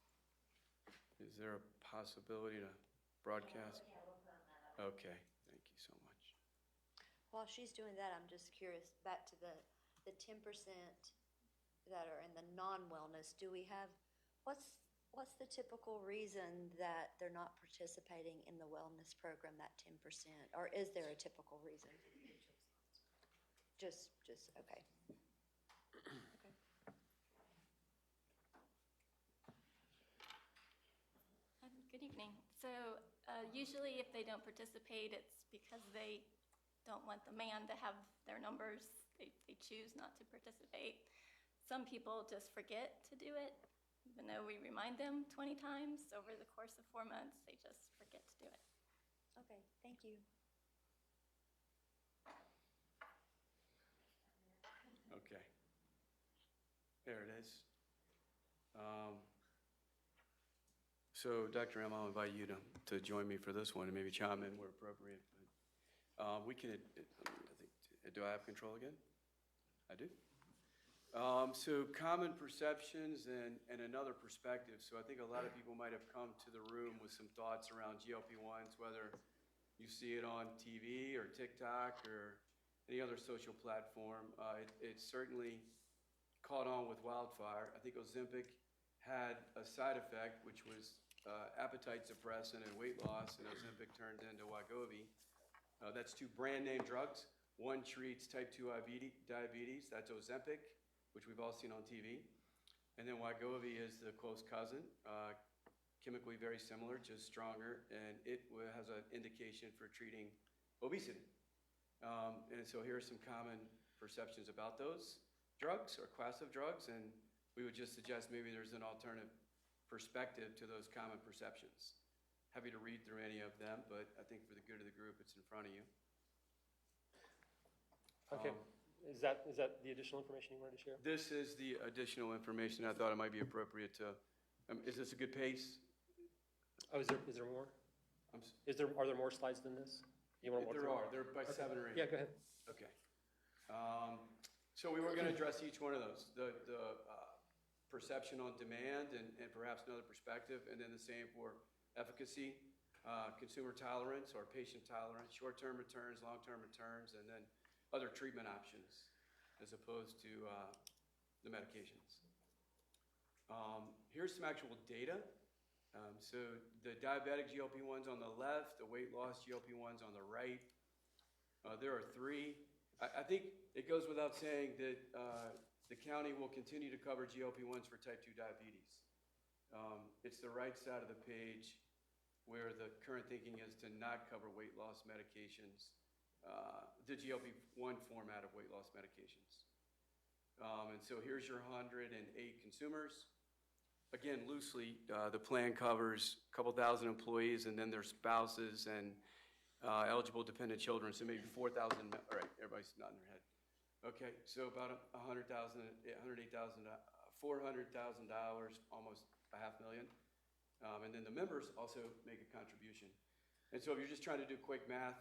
[SPEAKER 12] Is there a possibility to broadcast? Okay, thank you so much.
[SPEAKER 9] While she's doing that, I'm just curious, back to the 10% that are in the non-wellness, do we have, what's the typical reason that they're not participating in the wellness program, that 10%? Or is there a typical reason? Just, okay. Okay.
[SPEAKER 16] Good evening. So usually if they don't participate, it's because they don't want the man to have their numbers. They choose not to participate. Some people just forget to do it, even though we remind them 20 times over the course of 4 months, they just forget to do it.
[SPEAKER 9] Okay, thank you.
[SPEAKER 12] Okay. There it is. So, Dr. M, I'll invite you to join me for this one and maybe chime in where appropriate. But, we can, do I have control again? I do. So common perceptions and another perspective. So I think a lot of people might have come to the room with some thoughts around GLP-1s, whether you see it on TV or TikTok or any other social platform. It certainly caught on with wildfire. I think Ozempic had a side effect, which was appetite suppressant and weight loss, and Ozempic turned into Wegovy. That's 2 brand name drugs. One treats type 2 diabetes, that's Ozempic, which we've all seen on TV. And then Wegovy is the close cousin, chemically very similar, just stronger, and it has an indication for treating obesity. And so here are some common perceptions about those drugs or class of drugs, and we would just suggest maybe there's an alternative perspective to those common perceptions. Happy to read through any of them, but I think for the good of the group, it's in front of you.
[SPEAKER 1] Okay. Is that the additional information you wanted to share?
[SPEAKER 12] This is the additional information. I thought it might be appropriate to, is this a good pace?
[SPEAKER 1] Oh, is there more? Are there more slides than this? You want to walk
[SPEAKER 12] There
[SPEAKER 1] through?
[SPEAKER 12] are. They're by 7 or 8.
[SPEAKER 1] Yeah, go ahead.
[SPEAKER 12] Okay. So we were going to address each one of those. The perception on demand and perhaps another perspective, and then the same for efficacy, consumer tolerance or patient tolerance, short-term returns, long-term returns, and then other treatment options as opposed to the medications. Here's some actual data. So the diabetic GLP-1s on the left, the weight loss GLP-1s on the right. There are 3. I think it goes without saying that the county will continue to cover GLP-1s for type 2 diabetes. It's the right side of the page where the current thinking is to not cover weight loss medications, the GLP-1 format of weight loss medications. And so here's your 108 consumers. Again, loosely, the plan covers a couple thousand employees and then their spouses and eligible dependent children, so maybe 4,000, all right, everybody's nodding their head. Okay, so about $400,000, almost $500,000. And then the members also make a contribution. And so if you're just trying to do quick math,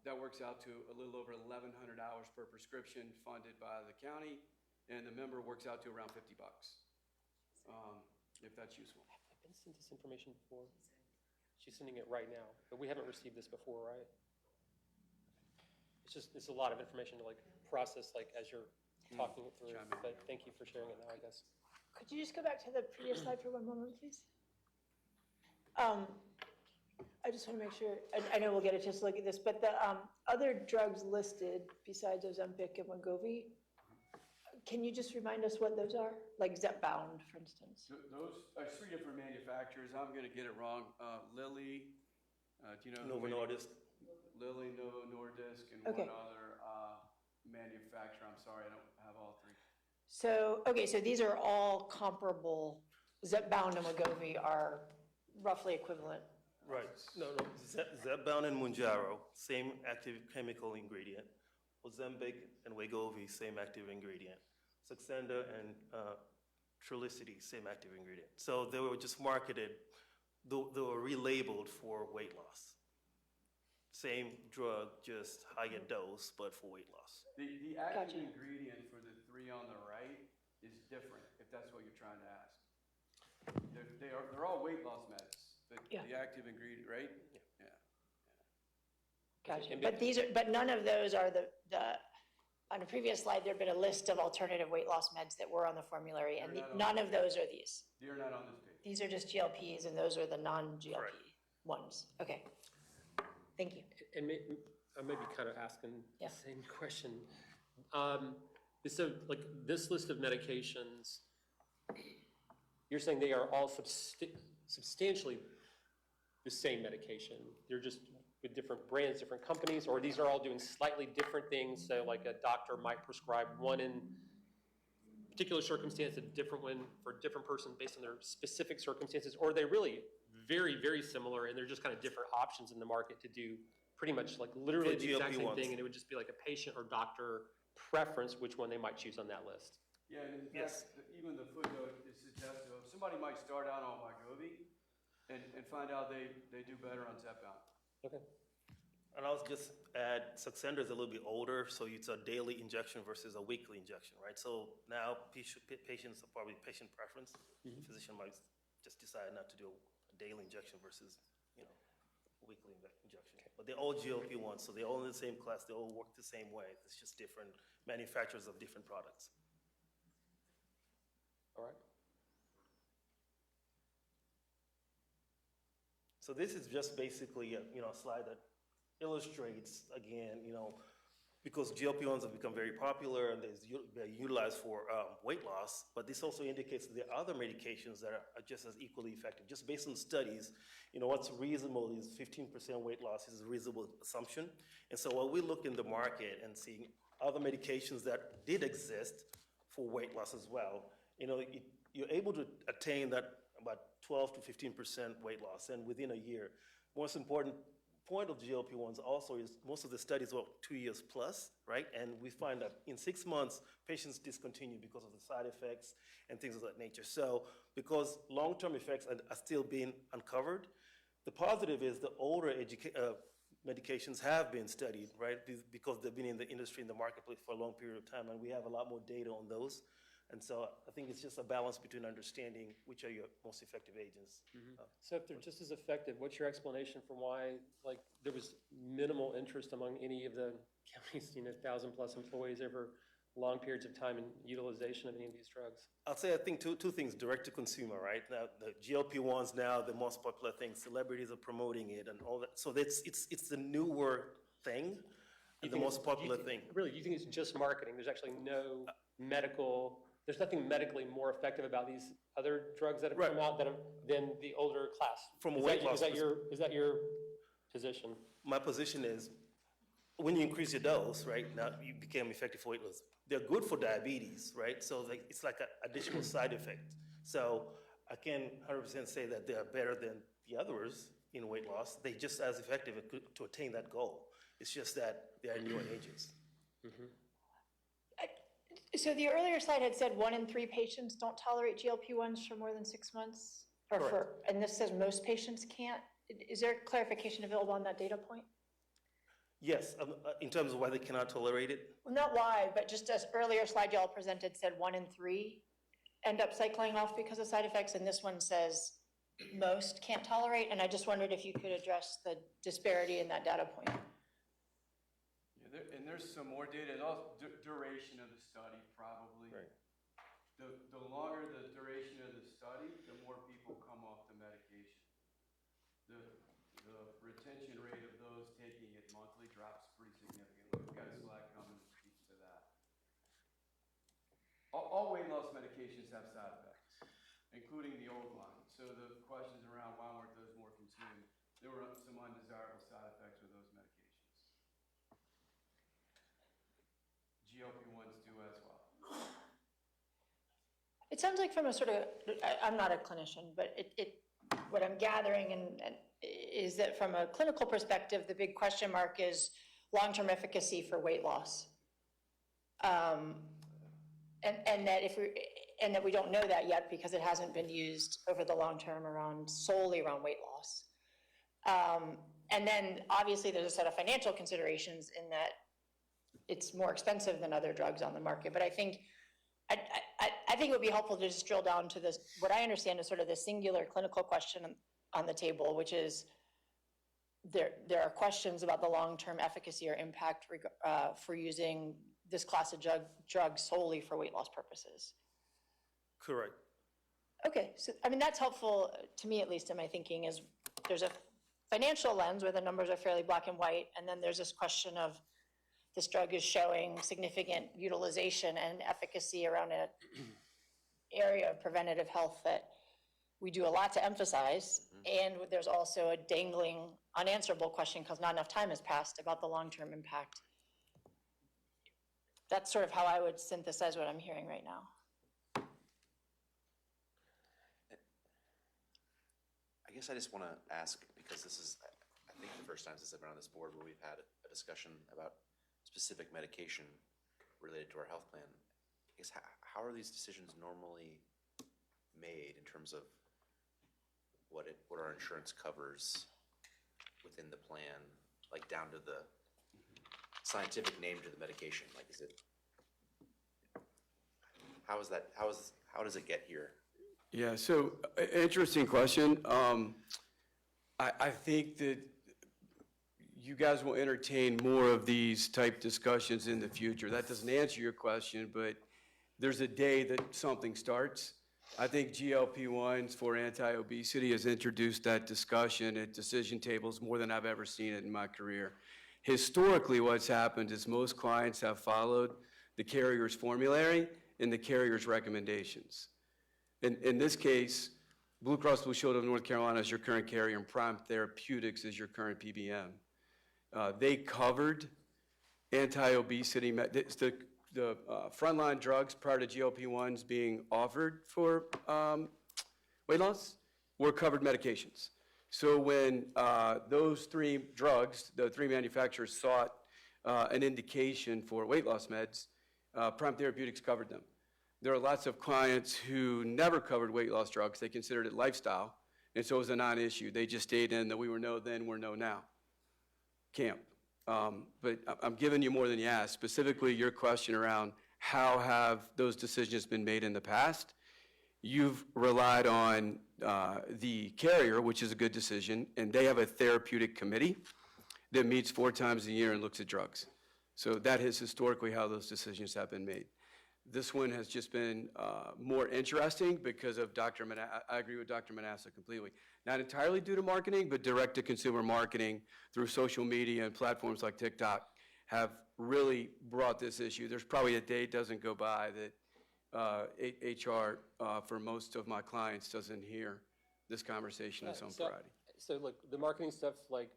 [SPEAKER 12] that works out to a little over $1,100 per prescription funded by the county, and the member works out to around $50, if that's useful.
[SPEAKER 1] Have I been sent this information before? She's sending it right now, but we haven't received this before, right? It's a lot of information to process as you're talking it through, but thank you for sharing it now, I guess.
[SPEAKER 6] Could you just go back to the previous slide for one moment, please? I just want to make sure, I know we'll get a chance to look at this, but the other drugs listed besides Ozempic and Wegovy, can you just remind us what those are? Like Zepbound, for instance?
[SPEAKER 12] Those are 3 different manufacturers. I'm going to get it wrong. Lilly, do you know?
[SPEAKER 13] Novo Nordisk.
[SPEAKER 12] Lilly, Novo Nordisk, and
[SPEAKER 6] Okay.
[SPEAKER 12] one other manufacturer. I'm sorry, I don't have all 3.
[SPEAKER 6] So, okay, so these are all comparable. Zepbound and Wegovy are roughly equivalent.
[SPEAKER 13] Right. No. Zepbound and Mounjaro, same active chemical ingredient. Ozempic and Wegovy, same active ingredient. Saxenda and Trulicity, same active ingredient. So they were just marketed, they were relabeled for weight loss. Same drug, just higher dose, but for weight loss.
[SPEAKER 12] The active ingredient for the 3 on the right is different, if that's what you're trying to ask. They're all weight loss meds, but the active ingredient, right? Yeah.
[SPEAKER 6] Gotcha. But none of those are on a previous slide, there'd been a list of alternative weight loss meds that were on the formulary, and none of those are these.
[SPEAKER 12] They're not on this page.
[SPEAKER 6] These are just GLPs, and those are the non-GLP ones. Okay. Thank you.
[SPEAKER 1] And I may be kind of asking
[SPEAKER 6] Yeah.
[SPEAKER 1] the same question. So like this list of medications, you're saying they are all substantially the same medication. They're just with different brands, different companies, or these are all doing slightly different things. So like a doctor might prescribe one in particular circumstance, a different one for a different person based on their specific circumstances, or are they really very, very similar and they're just kind of different options in the market to do pretty much like literally the exact same thing, and it would just be like a patient or doctor preference which one they might choose on that list.
[SPEAKER 12] Yeah, and in fact, even the footnote is suggestive of somebody might start out on Wegovy and find out they do better on Zepbound.
[SPEAKER 1] Okay.
[SPEAKER 13] And I'll just add, Saxenda is a little bit older, so it's a daily injection versus a weekly injection, right? So now patients are probably patient preference. Physician might just decide not to do a daily injection versus, weekly injection. But they're all GLP-1s, so they're all in the same class. They all work the same way. It's just different manufacturers of different products.
[SPEAKER 1] All right.
[SPEAKER 13] So this is just basically a slide that illustrates again, because GLP-1s have become very popular and they're utilized for weight loss, but this also indicates that there are other medications that are just as equally effective. Just based on studies, what's reasonable is 15% weight loss is a reasonable assumption. And so when we look in the market and see other medications that did exist for weight loss as well, you're able to attain that about 12 to 15% weight loss, and within a year. Most important point of GLP-1s also is most of the studies were 2 years plus, right? And we find that in 6 months, patients discontinue because of the side effects and things of that nature. So because long-term effects are still being uncovered, the positive is the older medications have been studied, right? Because they've been in the industry, in the marketplace for a long period of time, and we have a lot more data on those. And so I think it's just a balance between understanding which are your most effective agents.
[SPEAKER 1] So if they're just as effective, what's your explanation for why there was minimal interest among any of the counties, 1,000+ employees over long periods of time in utilization of any of these drugs?
[SPEAKER 13] I'll say I think two things, direct to consumer, right? Now the GLP-1s now, the most popular thing, celebrities are promoting it and all that. So it's the newer thing, and the most popular thing.
[SPEAKER 1] Really, you think it's just marketing? There's actually no there's nothing medically more effective about these other drugs that have come out than the older class.
[SPEAKER 13] From a weight loss
[SPEAKER 1] Is that your position?
[SPEAKER 13] My position is, when you increase your dose, right, now you become effective for weight loss. They're good for diabetes, right? So it's like an additional side effect. So I can't 100% say that they are better than the others in weight loss. They're just as effective to attain that goal. It's just that they are newer agents.
[SPEAKER 6] So the earlier slide had said 1 in 3 patients don't tolerate GLP-1s for more than 6 months? And this says most patients can't? Is there clarification available on that data point?
[SPEAKER 13] Yes, in terms of why they cannot tolerate it?
[SPEAKER 6] Well, not why, but just as earlier slide y'all presented said 1 in 3 end up cycling off because of side effects, and this one says most can't tolerate, and I just wondered if you could address the disparity in that data point.
[SPEAKER 12] And there's some more data, and also duration of the study probably.
[SPEAKER 13] Right.
[SPEAKER 12] The longer the duration of the study, the more people come off the medication. all weight loss medications have side effects, including the old line. So the questions around why weren't those more consumed, there were some undesirable side effects with those medications. GLP-1s do as well.
[SPEAKER 6] It sounds like from a sort of, I'm not a clinician, but what I'm gathering and is that from a clinical perspective, the big question mark is long-term efficacy for weight loss. And that we don't know that yet because it hasn't been used over the long term solely around weight loss. And then obviously there's a set of financial considerations in that it's more expensive than other drugs on the market. But I think it would be helpful to just drill down to this, what I understand is sort of the singular clinical question on the table, which is there are questions about the long-term efficacy or impact for using this class of drug solely for weight loss purposes.
[SPEAKER 13] Correct.
[SPEAKER 6] Okay, so I mean, that's helpful to me, at least in my thinking, is there's a financial lens where the numbers are fairly black and white, and then there's this question of this drug is showing significant utilization and efficacy around an area of preventative health that we do a lot to emphasize, and there's also a dangling, unanswerable question because not enough time has passed about the long-term impact. That's sort of how I would synthesize what I'm hearing right now.
[SPEAKER 8] I guess I just want to ask, because this is, I think, the first time since I've been on this board where we've had a discussion about specific medication related to our health plan. I guess how are these decisions normally made in terms of what our insurance covers within the plan, like down to the scientific name to the medication? Like, is it, how does it get here?
[SPEAKER 12] Yeah, so interesting question. I think that you guys will entertain more of these type discussions in the future. That doesn't answer your question, but there's a day that something starts. I think GLP-1s for anti-obesity has introduced that discussion at decision tables more than I've ever seen it in my career. Historically, what's happened is most clients have followed the carrier's formulary and the carrier's recommendations. In this case, Blue Cross Blue Shield of North Carolina is your current carrier, and Prime Therapeutics is your current PBM. They covered anti-obesity, the frontline drugs prior to GLP-1s being offered for weight loss were covered medications. So when those three drugs, the three manufacturers sought an indication for weight loss meds, Prime Therapeutics covered them. There are lots of clients who never covered weight loss drugs. They considered it lifestyle, and so it was a non-issue. They just stayed in the we were no then, we're no now camp. But I'm giving you more than you asked. Specifically, your question around how have those decisions been made in the past? You've relied on the carrier, which is a good decision, and they have a therapeutic committee that meets 4 times a year and looks at drugs. So that is historically how those decisions have been made. This one has just been more interesting because of I agree with Dr. Manassa completely. Not entirely due to marketing, but direct-to-consumer marketing through social media and platforms like TikTok have really brought this issue. There's probably a day doesn't go by that HR, for most of my clients, doesn't hear this conversation in some variety.
[SPEAKER 1] So look, the marketing stuff, like,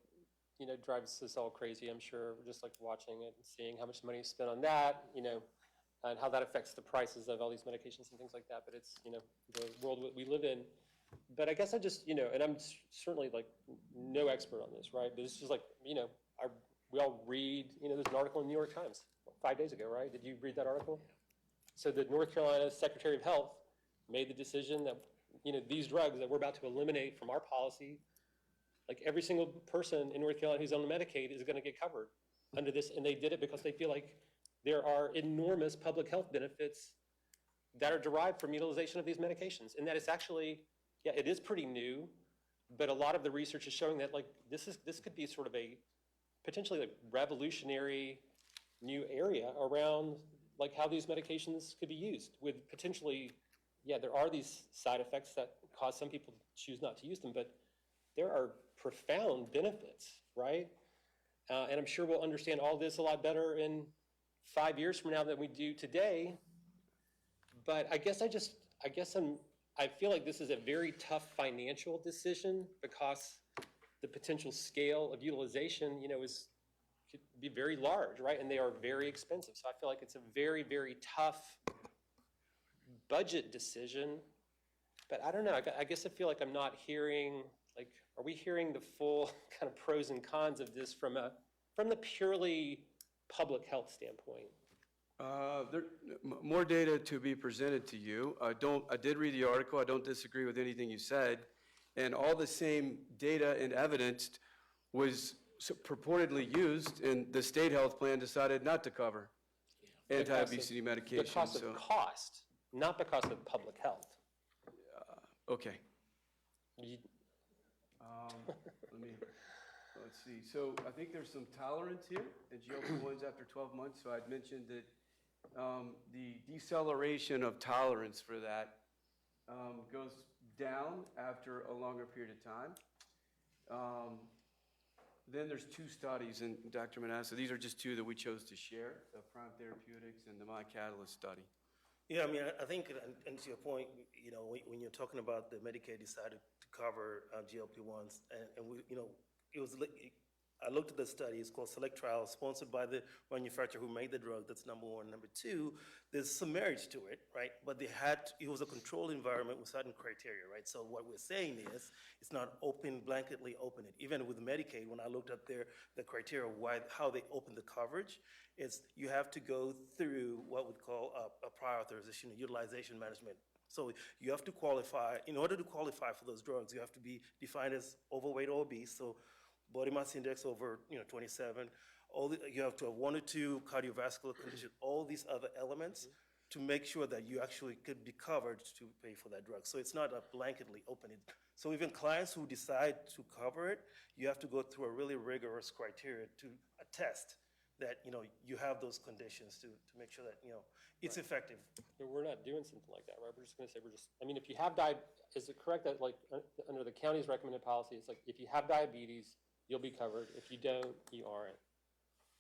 [SPEAKER 1] drives us all crazy, I'm sure. We're just like watching it and seeing how much money is spent on that, and how that affects the prices of all these medications and things like that. But it's, the world we live in. But I guess I just, and I'm certainly like no expert on this, right? But it's just like, we all read, there's an article in the New York Times 5 days ago, right? Did you read that article? So the North Carolina Secretary of Health made the decision that, these drugs that we're about to eliminate from our policy, like every single person in North Carolina who's on Medicaid is going to get covered under this. And they did it because they feel like there are enormous public health benefits that are derived from utilization of these medications. And that it's actually, yeah, it is pretty new, but a lot of the research is showing that like this could be sort of a potentially like revolutionary new area around like how these medications could be used with potentially, yeah, there are these side effects that cause some people to choose not to use them, but there are profound benefits, right? And I'm sure we'll understand all this a lot better in 5 years from now than we do today. But I guess I feel like this is a very tough financial decision because the potential scale of utilization, could be very large, right? And they are very expensive. So I feel like it's a very, very tough budget decision. But I don't know, I guess I feel like I'm not hearing, like, are we hearing the full kind of pros and cons of this from the purely public health standpoint?
[SPEAKER 12] More data to be presented to you. I did read the article. I don't disagree with anything you said. And all the same data and evidence was purportedly used, and the state health plan decided not to cover anti-obesity medication.
[SPEAKER 1] Because of cost, not because of public health.
[SPEAKER 12] Okay. Let's see. So I think there's some tolerance here in GLP-1s after 12 months. So I'd mentioned that the deceleration of tolerance for that goes down after a longer period of time. Then there's two studies, and Dr. Manassa, these are just two that we chose to share, the Prime Therapeutics and the MyCatalyst study.
[SPEAKER 13] Yeah, I mean, I think, and to your point, when you're talking about the Medicaid decided to cover GLP-1s, and we, I looked at the study, it's called Select Trial, sponsored by the manufacturer who made the drug, that's number one. Number two, there's some merit to it, right? But it was a controlled environment with certain criteria, right? So what we're saying is, it's not blanketly open it. Even with Medicaid, when I looked at the criteria, how they open the coverage, is you have to go through what we call a prior authorization, utilization management. So you have to qualify, in order to qualify for those drugs, you have to be defined as overweight or obese, so body mass index over 27, you have to have 1 or 2 cardiovascular conditions, all these other elements to make sure that you actually could be covered to pay for that drug. So it's not a blanketly open. So even clients who decide to cover it, you have to go through a really rigorous criteria to attest that you have those conditions to make sure that it's effective.
[SPEAKER 1] But we're not doing something like that, right? We're just going to say if you have is it correct that like under the county's recommended policy, it's like if you have diabetes, you'll be covered. If you don't, you aren't.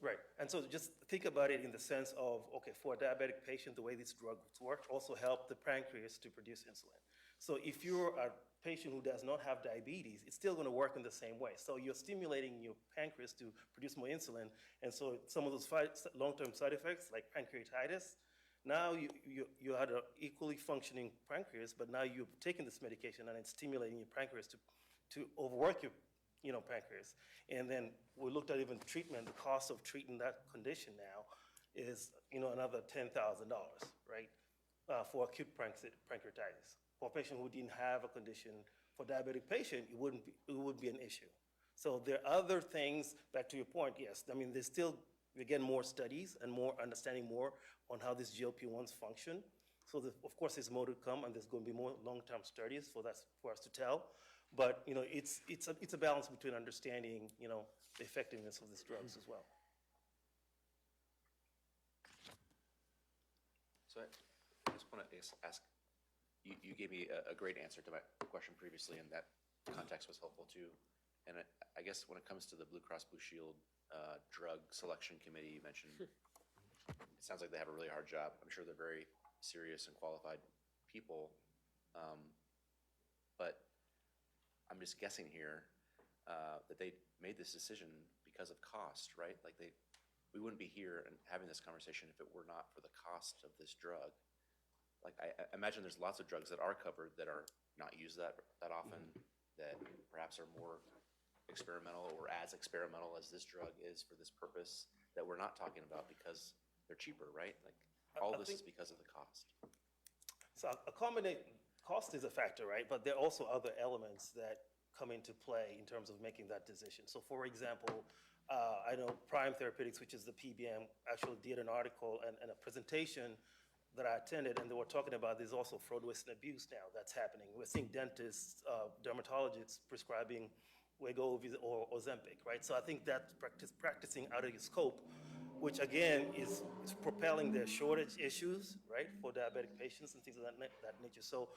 [SPEAKER 13] Right, and so just think about it in the sense of, okay, for a diabetic patient, the way these drugs work also help the pancreas to produce insulin. So if you're a patient who does not have diabetes, it's still gonna work in the same way. So you're stimulating your pancreas to produce more insulin, and so some of those long-term side effects, like pancreatitis, now you had an equally functioning pancreas, but now you're taking this medication and it's stimulating your pancreas to overwork your pancreas. And then we looked at even treatment, the cost of treating that condition now is, another $10,000, right? For acute pancreatitis. For a patient who didn't have a condition, for a diabetic patient, it would be an issue. So there are other things, back to your point, yes, I mean, we're getting more studies and more understanding more on how these GLP-1s function. So of course, there's more to come, and there's going to be more long-term studies for us to tell. But it's a balance between understanding the effectiveness of these drugs as well.
[SPEAKER 8] So I just want to ask, you gave me a great answer to my question previously, and that context was helpful too. And I guess when it comes to the Blue Cross Blue Shield drug selection committee you mentioned, it sounds like they have a really hard job. I'm sure they're very serious and qualified people, but I'm just guessing here that they made this decision because of cost, right? Like we wouldn't be here and having this conversation if it were not for the cost of this drug. Like I imagine there's lots of drugs that are covered that are not used that often, that perhaps are more experimental or as experimental as this drug is for this purpose that we're not talking about because they're cheaper, right? Like all this is because of the cost.
[SPEAKER 13] So cost is a factor, right? But there are also other elements that come into play in terms of making that decision. So for example, I know Prime Therapeutics, which is the PBM, actually did an article and a presentation that I attended, and they were talking about there's also fraud, waste, and abuse now that's happening. We're seeing dentists, dermatologists prescribing Wegovy or Ozempic, right? So I think that's practicing out of your scope, which again is propelling the shortage issues, right, for diabetic patients and things of that nature. So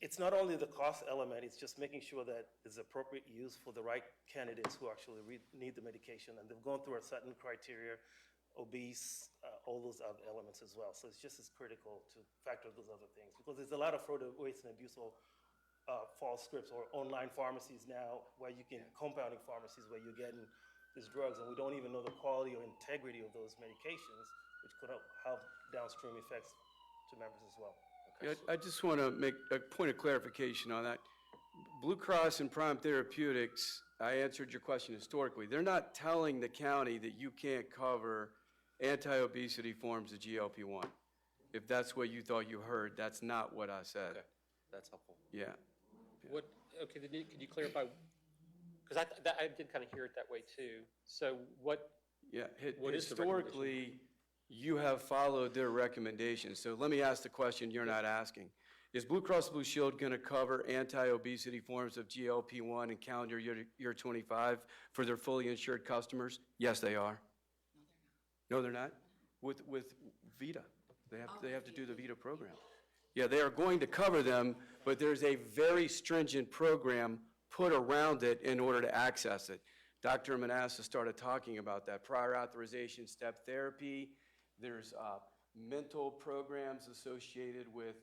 [SPEAKER 13] it's not only the cost element, it's just making sure that there's appropriate use for the right candidates who actually need the medication, and they've gone through a certain criteria obese, all those other elements as well. So it's just as critical to factor those other things, because there's a lot of fraud, waste, and abuse, or false scripts, or online pharmacies now, where you can, compounding pharmacies, where you're getting these drugs, and we don't even know the quality or integrity of those medications, which could have downstream effects to members as well.
[SPEAKER 12] Yeah, I just want to make a point of clarification on that. Blue Cross and Prime Therapeutics, I answered your question historically. They're not telling the county that you can't cover anti-obesity forms of GLP-1. If that's what you thought you heard, that's not what I said.
[SPEAKER 8] Okay, that's helpful.
[SPEAKER 12] Yeah.
[SPEAKER 1] What, okay, then could you clarify? Because I did kind of hear it that way too. So what?
[SPEAKER 12] Yeah,
[SPEAKER 1] What is the
[SPEAKER 12] historically, you have followed their recommendations. So let me ask the question you're not asking. Is Blue Cross Blue Shield going to cover anti-obesity forms of GLP-1 in calendar year 25 for their fully insured customers? Yes, they are. No, they're not. With VITA, they have to do the VITA program. Yeah, they are going to cover them, but there's a very stringent program put around it in order to access it. Dr. Manassa started talking about that. Prior authorization, step therapy. There's mental programs associated with,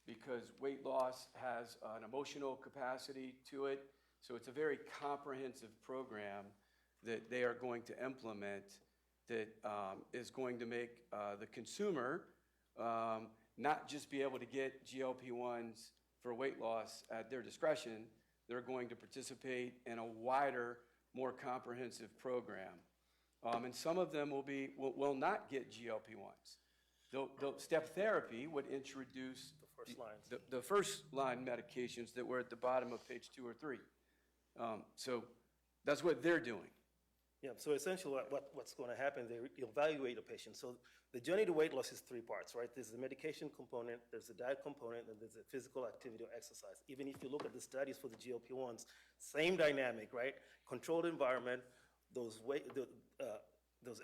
[SPEAKER 12] because weight loss has an emotional capacity to it. So it's a very comprehensive program that they are going to implement that is going to make the consumer not just be able to get GLP-1s for weight loss at their discretion. They're going to participate in a wider, more comprehensive program. And some of them will not get GLP-1s. Step therapy would introduce the first line medications that were at the bottom of page 2 or 3. So that's what they're doing.
[SPEAKER 13] Yeah, so essentially what's going to happen, they evaluate a patient. So the journey to weight loss is 3 parts, right? There's the medication component, there's the diet component, and there's the physical activity or exercise. Even if you look at the studies for the GLP-1s, same dynamic, right? Controlled environment, those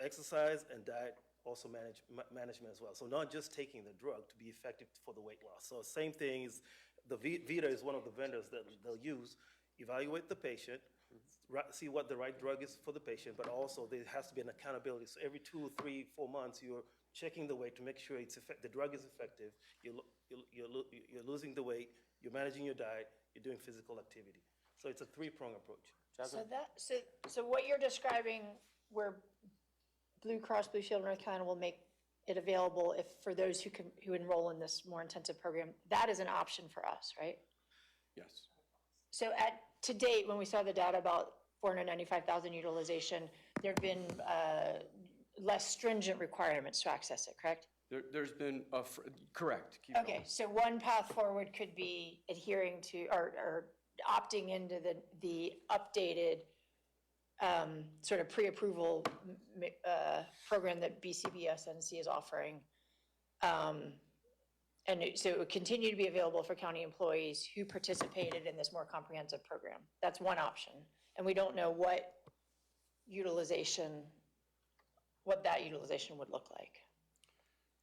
[SPEAKER 13] exercise and diet also management as well. So not just taking the drug to be effective for the weight loss. So same thing is, the VITA is one of the vendors that they'll use, evaluate the patient, see what the right drug is for the patient, but also there has to be an accountability. So every 2, 3, 4 months, you're checking the weight to make sure the drug is effective. You're losing the weight, you're managing your diet, you're doing physical activity. So it's a 3-pronged approach.
[SPEAKER 6] So what you're describing, where Blue Cross Blue Shield North Carolina will make it available for those who enroll in this more intensive program, that is an option for us, right?
[SPEAKER 12] Yes.
[SPEAKER 6] So to date, when we saw the data about 495,000 utilization, there have been less stringent requirements to access it, correct?
[SPEAKER 12] There's been correct. Keep
[SPEAKER 6] Okay,
[SPEAKER 12] going.
[SPEAKER 6] so one path forward could be adhering to or opting into the updated sort of pre-approval program that BCBSNC is offering. And so it would continue to be available for county employees who participated in this more comprehensive program. That's one option. And we don't know what that utilization would look like.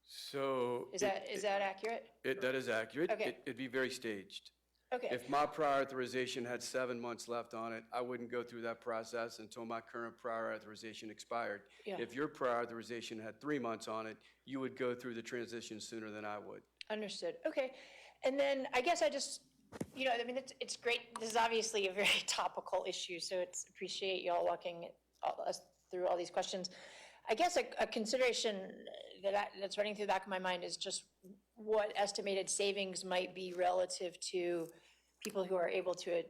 [SPEAKER 12] So
[SPEAKER 6] Is that accurate?
[SPEAKER 12] that is accurate.
[SPEAKER 6] Okay.
[SPEAKER 12] It'd be very staged.
[SPEAKER 6] Okay.
[SPEAKER 12] If my prior authorization had 7 months left on it, I wouldn't go through that process until my current prior authorization expired.
[SPEAKER 6] Yeah.
[SPEAKER 12] If your prior authorization had 3 months on it, you would go through the transition sooner than I would.
[SPEAKER 6] Understood. Okay. And then I guess I just, I mean, it's great. This is obviously a very topical issue, so it's appreciate y'all walking us through all these questions. I guess a consideration that's running through the back of my mind is just what estimated savings might be relative to people who are able to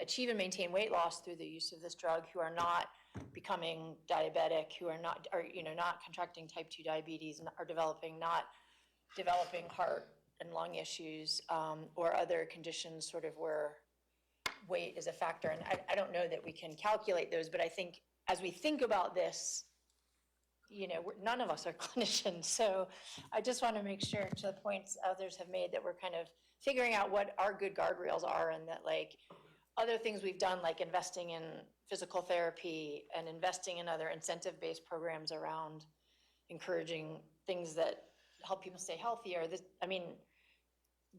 [SPEAKER 6] achieve and maintain weight loss through the use of this drug, who are not becoming diabetic, who are not contracting type 2 diabetes, not developing heart and lung issues, or other conditions sort of where weight is a factor. And I don't know that we can calculate those, but I think as we think about this, none of us are clinicians. So I just want to make sure, to the points others have made, that we're kind of figuring out what our good guardrails are, and that other things we've done, like investing in physical therapy and investing in other incentive-based programs around encouraging things that help people stay healthier.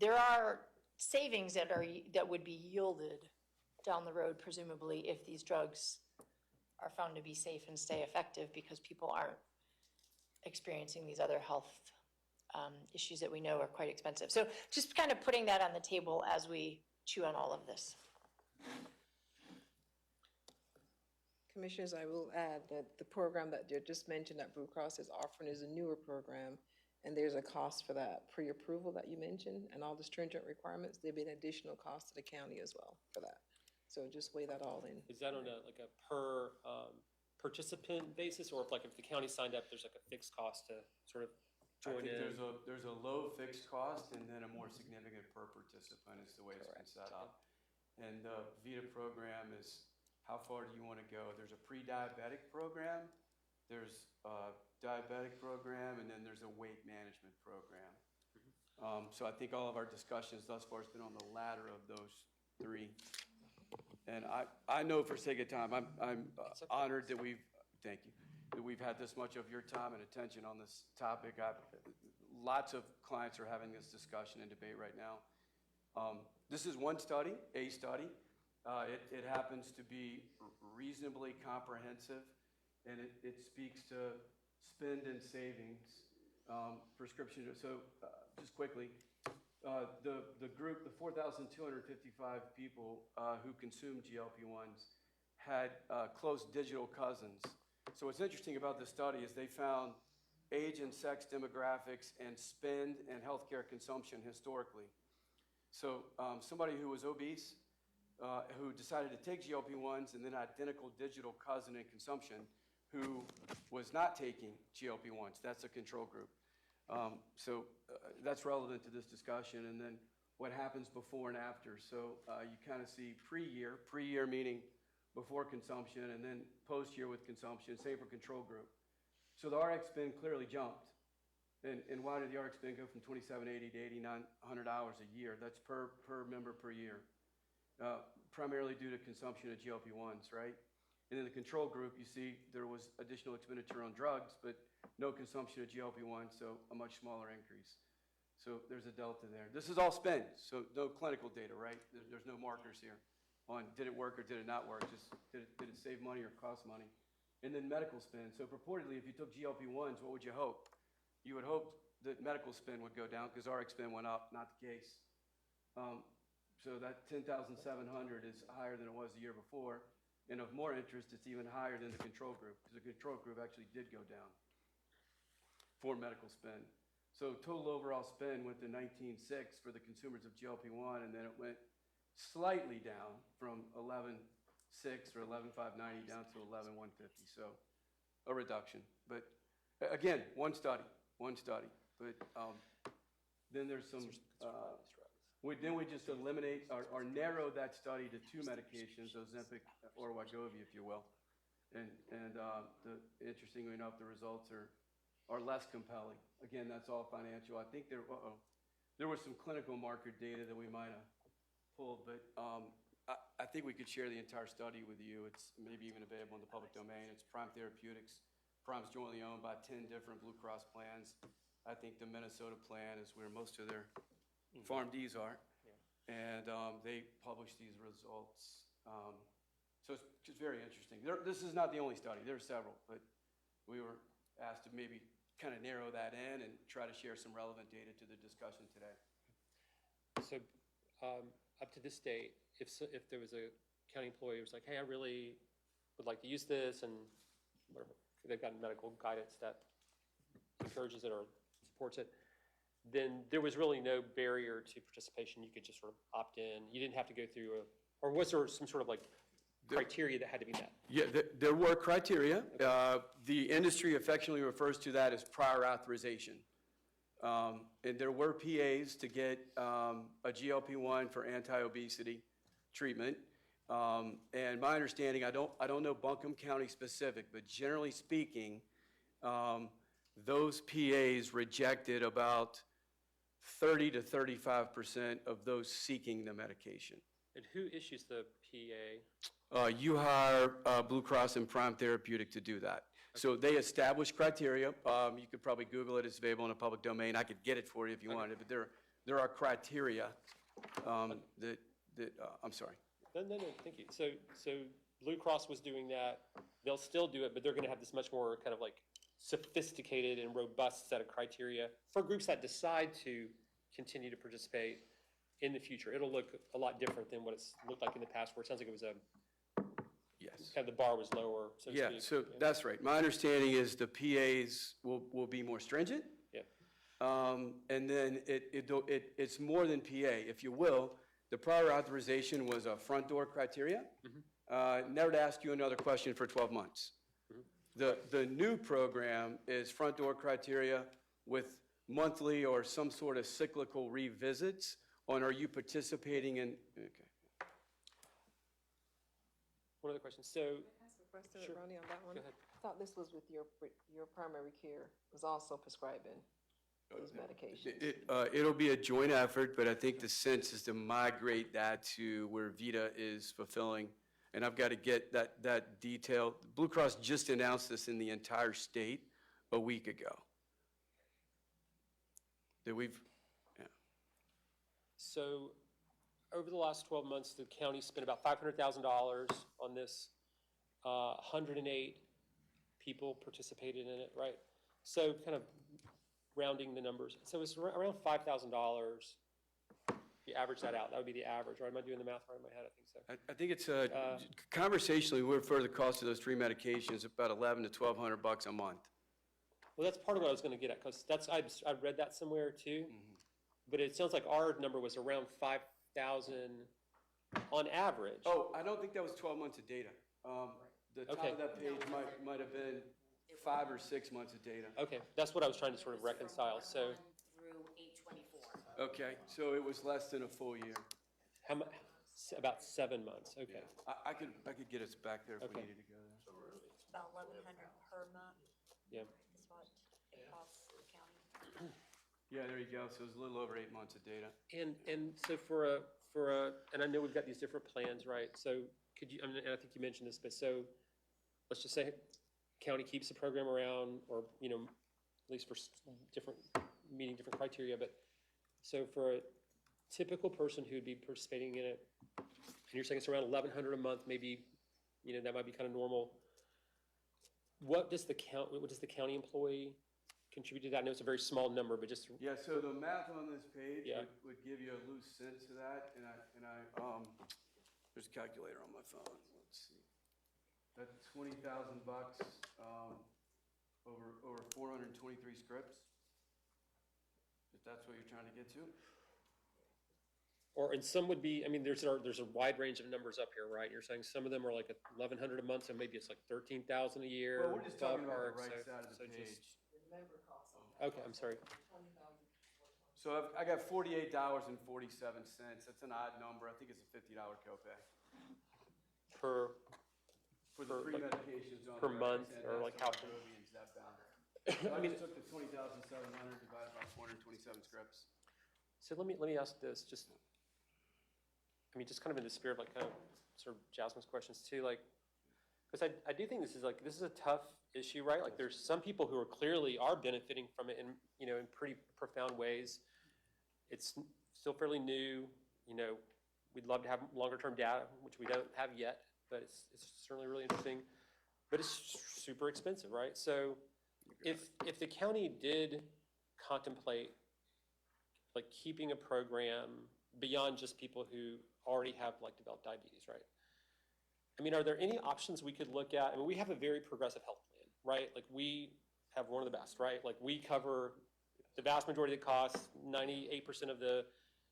[SPEAKER 6] There are savings that would be yielded down the road, presumably, if these drugs are found to be safe and stay effective because people aren't experiencing these other health issues that we know are quite expensive. So just kind of putting that on the table as we chew on all of this.
[SPEAKER 17] Commissioners, I will add that the program that you just mentioned that Blue Cross is offering is a newer program, and there's a cost for that pre-approval that you mentioned, and all the stringent requirements. There'd be an additional cost to the county as well for that. So just weigh that all in.
[SPEAKER 1] Is that on a, like a per participant basis, or if like if the county signed up, there's like a fixed cost to sort of
[SPEAKER 12] I
[SPEAKER 1] join
[SPEAKER 12] think
[SPEAKER 1] in?
[SPEAKER 12] there's a low fixed cost and then a more significant per participant is the way it's been set up. And the VITA program is, how far do you want to go? There's a pre-diabetic program, there's a diabetic program, and then there's a weight management program. So I think all of our discussions thus far has been on the latter of those three. And I know for sake of time, I'm honored that thank you, that we've had this much of your time and attention on this topic. Lots of clients are having this discussion and debate right now. This is one study, a study. It happens to be reasonably comprehensive, and it speaks to spend and savings, prescription. So just quickly, the group, the 4,255 people who consumed GLP-1s had close digital cousins. So what's interesting about this study is they found age and sex demographics and spend and healthcare consumption historically. So somebody who was obese, who decided to take GLP-1s, and then identical digital cousin in consumption who was not taking GLP-1s. That's a control group. So that's relevant to this discussion. And then what happens before and after. So you kind of see pre-year meaning before consumption, and then post-year with consumption, same for control group. So the RX spend clearly jumped. And why did the RX spend go from $2,780 to $8,900 a year? That's per member per year. Primarily due to consumption of GLP-1s, right? And in the control group, you see there was additional expenditure on drugs, but no consumption of GLP-1, so a much smaller increase. So there's a delta there. This is all spend, so no clinical data, right? There's no markers here on did it work or did it not work, just did it save money or cost money. And then medical spend. So purportedly, if you took GLP-1s, what would you hope? You would hope that medical spend would go down because RX spend went up, not the case. So that $10,700 is higher than it was the year before. And of more interest, it's even higher than the control group, because the control group actually did go down for medical spend. So total overall spend went to $19,600 for the consumers of GLP-1, and then it went slightly down from $11,600 or $11,590 down to $11,150. So a reduction. But again, one study. But then there's some, then we just eliminate or narrow that study to two medications, Ozempic or Wegovy, if you will. And interestingly enough, the results are less compelling. Again, that's all financial. I think there was some clinical marker data that we might have pulled, but I think we could share the entire study with you. It's maybe even available in the public domain. It's Prime Therapeutics. Prime's jointly owned by 10 different Blue Cross plans. I think the Minnesota plan is where most of their PharmDs are. And they publish these results. So it's just very interesting. This is not the only study. There are several, but we were asked to maybe kind of narrow that in and try to share some relevant data to the discussion today.
[SPEAKER 1] So up to this date, if there was a county employee who was like, hey, I really would like to use this, and whatever, they've got medical guidance that encourages it or supports it, then there was really no barrier to participation. You could just sort of opt in. You didn't have to go through or was there some sort of like criteria that had to be met?
[SPEAKER 12] Yeah, there were criteria. The industry affectionately refers to that as prior authorization. And there were PAs to get a GLP-1 for anti-obesity treatment. And my understanding, I don't know Buncombe County specific, but generally speaking, those PAs rejected about 30 to 35% of those seeking the medication.
[SPEAKER 1] And who issues the PA?
[SPEAKER 12] You hire Blue Cross and Prime Therapeutic to do that. So they establish criteria. You could probably Google it. It's available in the public domain. I could get it for you if you wanted, but there are criteria that I'm sorry.
[SPEAKER 1] No, thank you. So Blue Cross was doing that, they'll still do it, but they're gonna have this much more kind of like sophisticated and robust set of criteria for groups that decide to continue to participate in the future. It'll look a lot different than what it's looked like in the past, where it sounds like it was
[SPEAKER 12] Yes.
[SPEAKER 1] kind of the bar was lower, so to
[SPEAKER 12] Yeah,
[SPEAKER 1] speak.
[SPEAKER 12] so that's right. My understanding is the PAs will be more stringent.
[SPEAKER 1] Yeah.
[SPEAKER 12] And then it's more than PA, if you will. The prior authorization was a front door criteria. Never to ask you another question for 12 months. The new program is front door criteria with monthly or some sort of cyclical revisits on are you participating in, okay.
[SPEAKER 1] One other question, so,
[SPEAKER 17] Can I ask a question,
[SPEAKER 1] Sure.
[SPEAKER 17] Ronnie, on that one?
[SPEAKER 1] Go ahead.
[SPEAKER 17] I thought this was with your primary care was also prescribing those medications.
[SPEAKER 12] It'll be a joint effort, but I think the sense is to migrate that to where Vita is fulfilling. And I've got to get that detail. Blue Cross just announced this in the entire state a week ago. That we've, yeah.
[SPEAKER 1] so over the last 12 months, the county spent about $500,000 on this. 108 people participated in it, right? So kind of rounding the numbers. So it's around $5,000. You average that out, that would be the average, right? Am I doing the math right in my head? I think so.
[SPEAKER 12] I think it's conversationally, we refer the cost of those 3 medications about $1,100 to $1,200 a month.
[SPEAKER 1] Well, that's part of what I was going to get at, because I read that somewhere too. But it sounds like our number was around 5,000 on average.
[SPEAKER 12] Oh, I don't think that was 12 months of data. The top
[SPEAKER 1] Okay.
[SPEAKER 12] of that page might have been 5 or 6 months of data.
[SPEAKER 1] Okay, that's what I was trying to sort of reconcile, so.
[SPEAKER 15] Through 8/24.
[SPEAKER 12] Okay, so it was less than a full year.
[SPEAKER 1] How much? About 7 months, okay.
[SPEAKER 12] I could get us back there if we
[SPEAKER 1] Okay.
[SPEAKER 12] needed to go there.
[SPEAKER 9] About 1,100 per month
[SPEAKER 1] Yeah.
[SPEAKER 9] is what it costs the county.
[SPEAKER 12] Yeah, there you go. So it was a little over 8 months of data.
[SPEAKER 1] And so and I know we've got these different plans, right? So could you, and I think you mentioned this, but so let's just say county keeps the program around, or, you know, at least for meeting different criteria, but so for a typical person who'd be participating in it, and you're saying it's around $1,100 a month, maybe, you know, that might be kind of normal. What does the county employee contribute to that? I know it's a very small number, but just.
[SPEAKER 12] Yeah, so the math on this page
[SPEAKER 1] Yeah.
[SPEAKER 12] would give you a loose sense of that, and there's a calculator on my phone. Let's see. That's $20,000 over 423 scripts. If that's what you're trying to get to.
[SPEAKER 1] And some would be, I mean, there's a wide range of numbers up here, right? You're saying some of them are like $1,100 a month, so maybe it's like $13,000 a year.
[SPEAKER 12] Well, we're just talking about the
[SPEAKER 1] ballpark,
[SPEAKER 12] right
[SPEAKER 1] so-
[SPEAKER 12] side of the
[SPEAKER 1] so just-
[SPEAKER 12] page.
[SPEAKER 1] Okay, I'm sorry.
[SPEAKER 12] So I got $48.47. That's an odd number. I think it's a $50 copay. For the 3 medications on
[SPEAKER 1] per
[SPEAKER 12] the right
[SPEAKER 1] month,
[SPEAKER 12] hand,
[SPEAKER 1] or
[SPEAKER 12] that's
[SPEAKER 1] like
[SPEAKER 12] the
[SPEAKER 1] how-
[SPEAKER 12] Wegovy and Zepbound. I
[SPEAKER 1] I mean-
[SPEAKER 12] just took the 20,700 divided by 427 scripts.
[SPEAKER 1] So let me ask this, just, I mean, just kind of in the spirit of like kind of sort of Jasmine's questions too, like, because I do think this is a tough issue, right? Like there's some people who are clearly benefiting from it in, you know, in pretty profound ways. It's still fairly new, you know, we'd love to have longer term data, which we don't have yet, but it's certainly really interesting, but it's super expensive, right? So if the county did contemplate like keeping a program beyond just people who already have like developed diabetes, right? I mean, are there any options we could look at? I mean, we have a very progressive health plan, right? Like we have one of the best, right? Like we cover the vast majority of the costs. 98% of the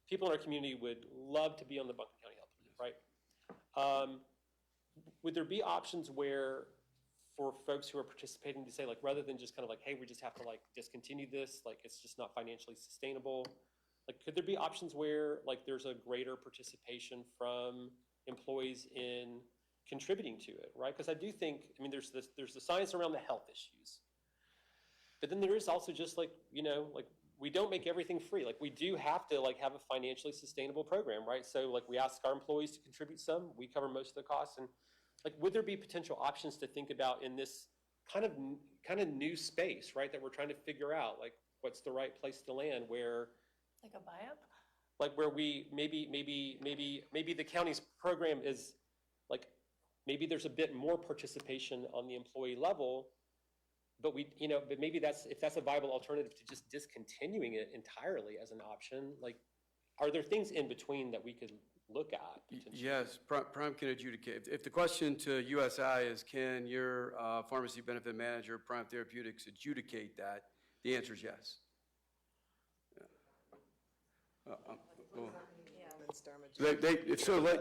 [SPEAKER 1] people in our community would love to be on the Buncombe County Health Plan, right? Would there be options where for folks who are participating to say like, rather than just kind of like, hey, we just have to like discontinue this, like it's just not financially sustainable. Like, could there be options where like there's a greater participation from employees in contributing to it, right? Because I do think, I mean, there's the science around the health issues, but then there is also just like, you know, like we don't make everything free. Like we do have to like have a financially sustainable program, right? So like we ask our employees to contribute some, we cover most of the costs, and like would there be potential options to think about in this kind of new space, right? That we're trying to figure out, like what's the right place to land where.
[SPEAKER 6] Like a buy-up?
[SPEAKER 1] Like where we maybe the county's program is like maybe there's a bit more participation on the employee level, but but maybe if that's a viable alternative to just discontinuing it entirely as an option, like, are there things in between that we could look at?
[SPEAKER 12] Yes, Prime can adjudicate. If the question to USI is, can your pharmacy benefit manager, Prime Therapeutics, adjudicate that? The answer is yes. Well,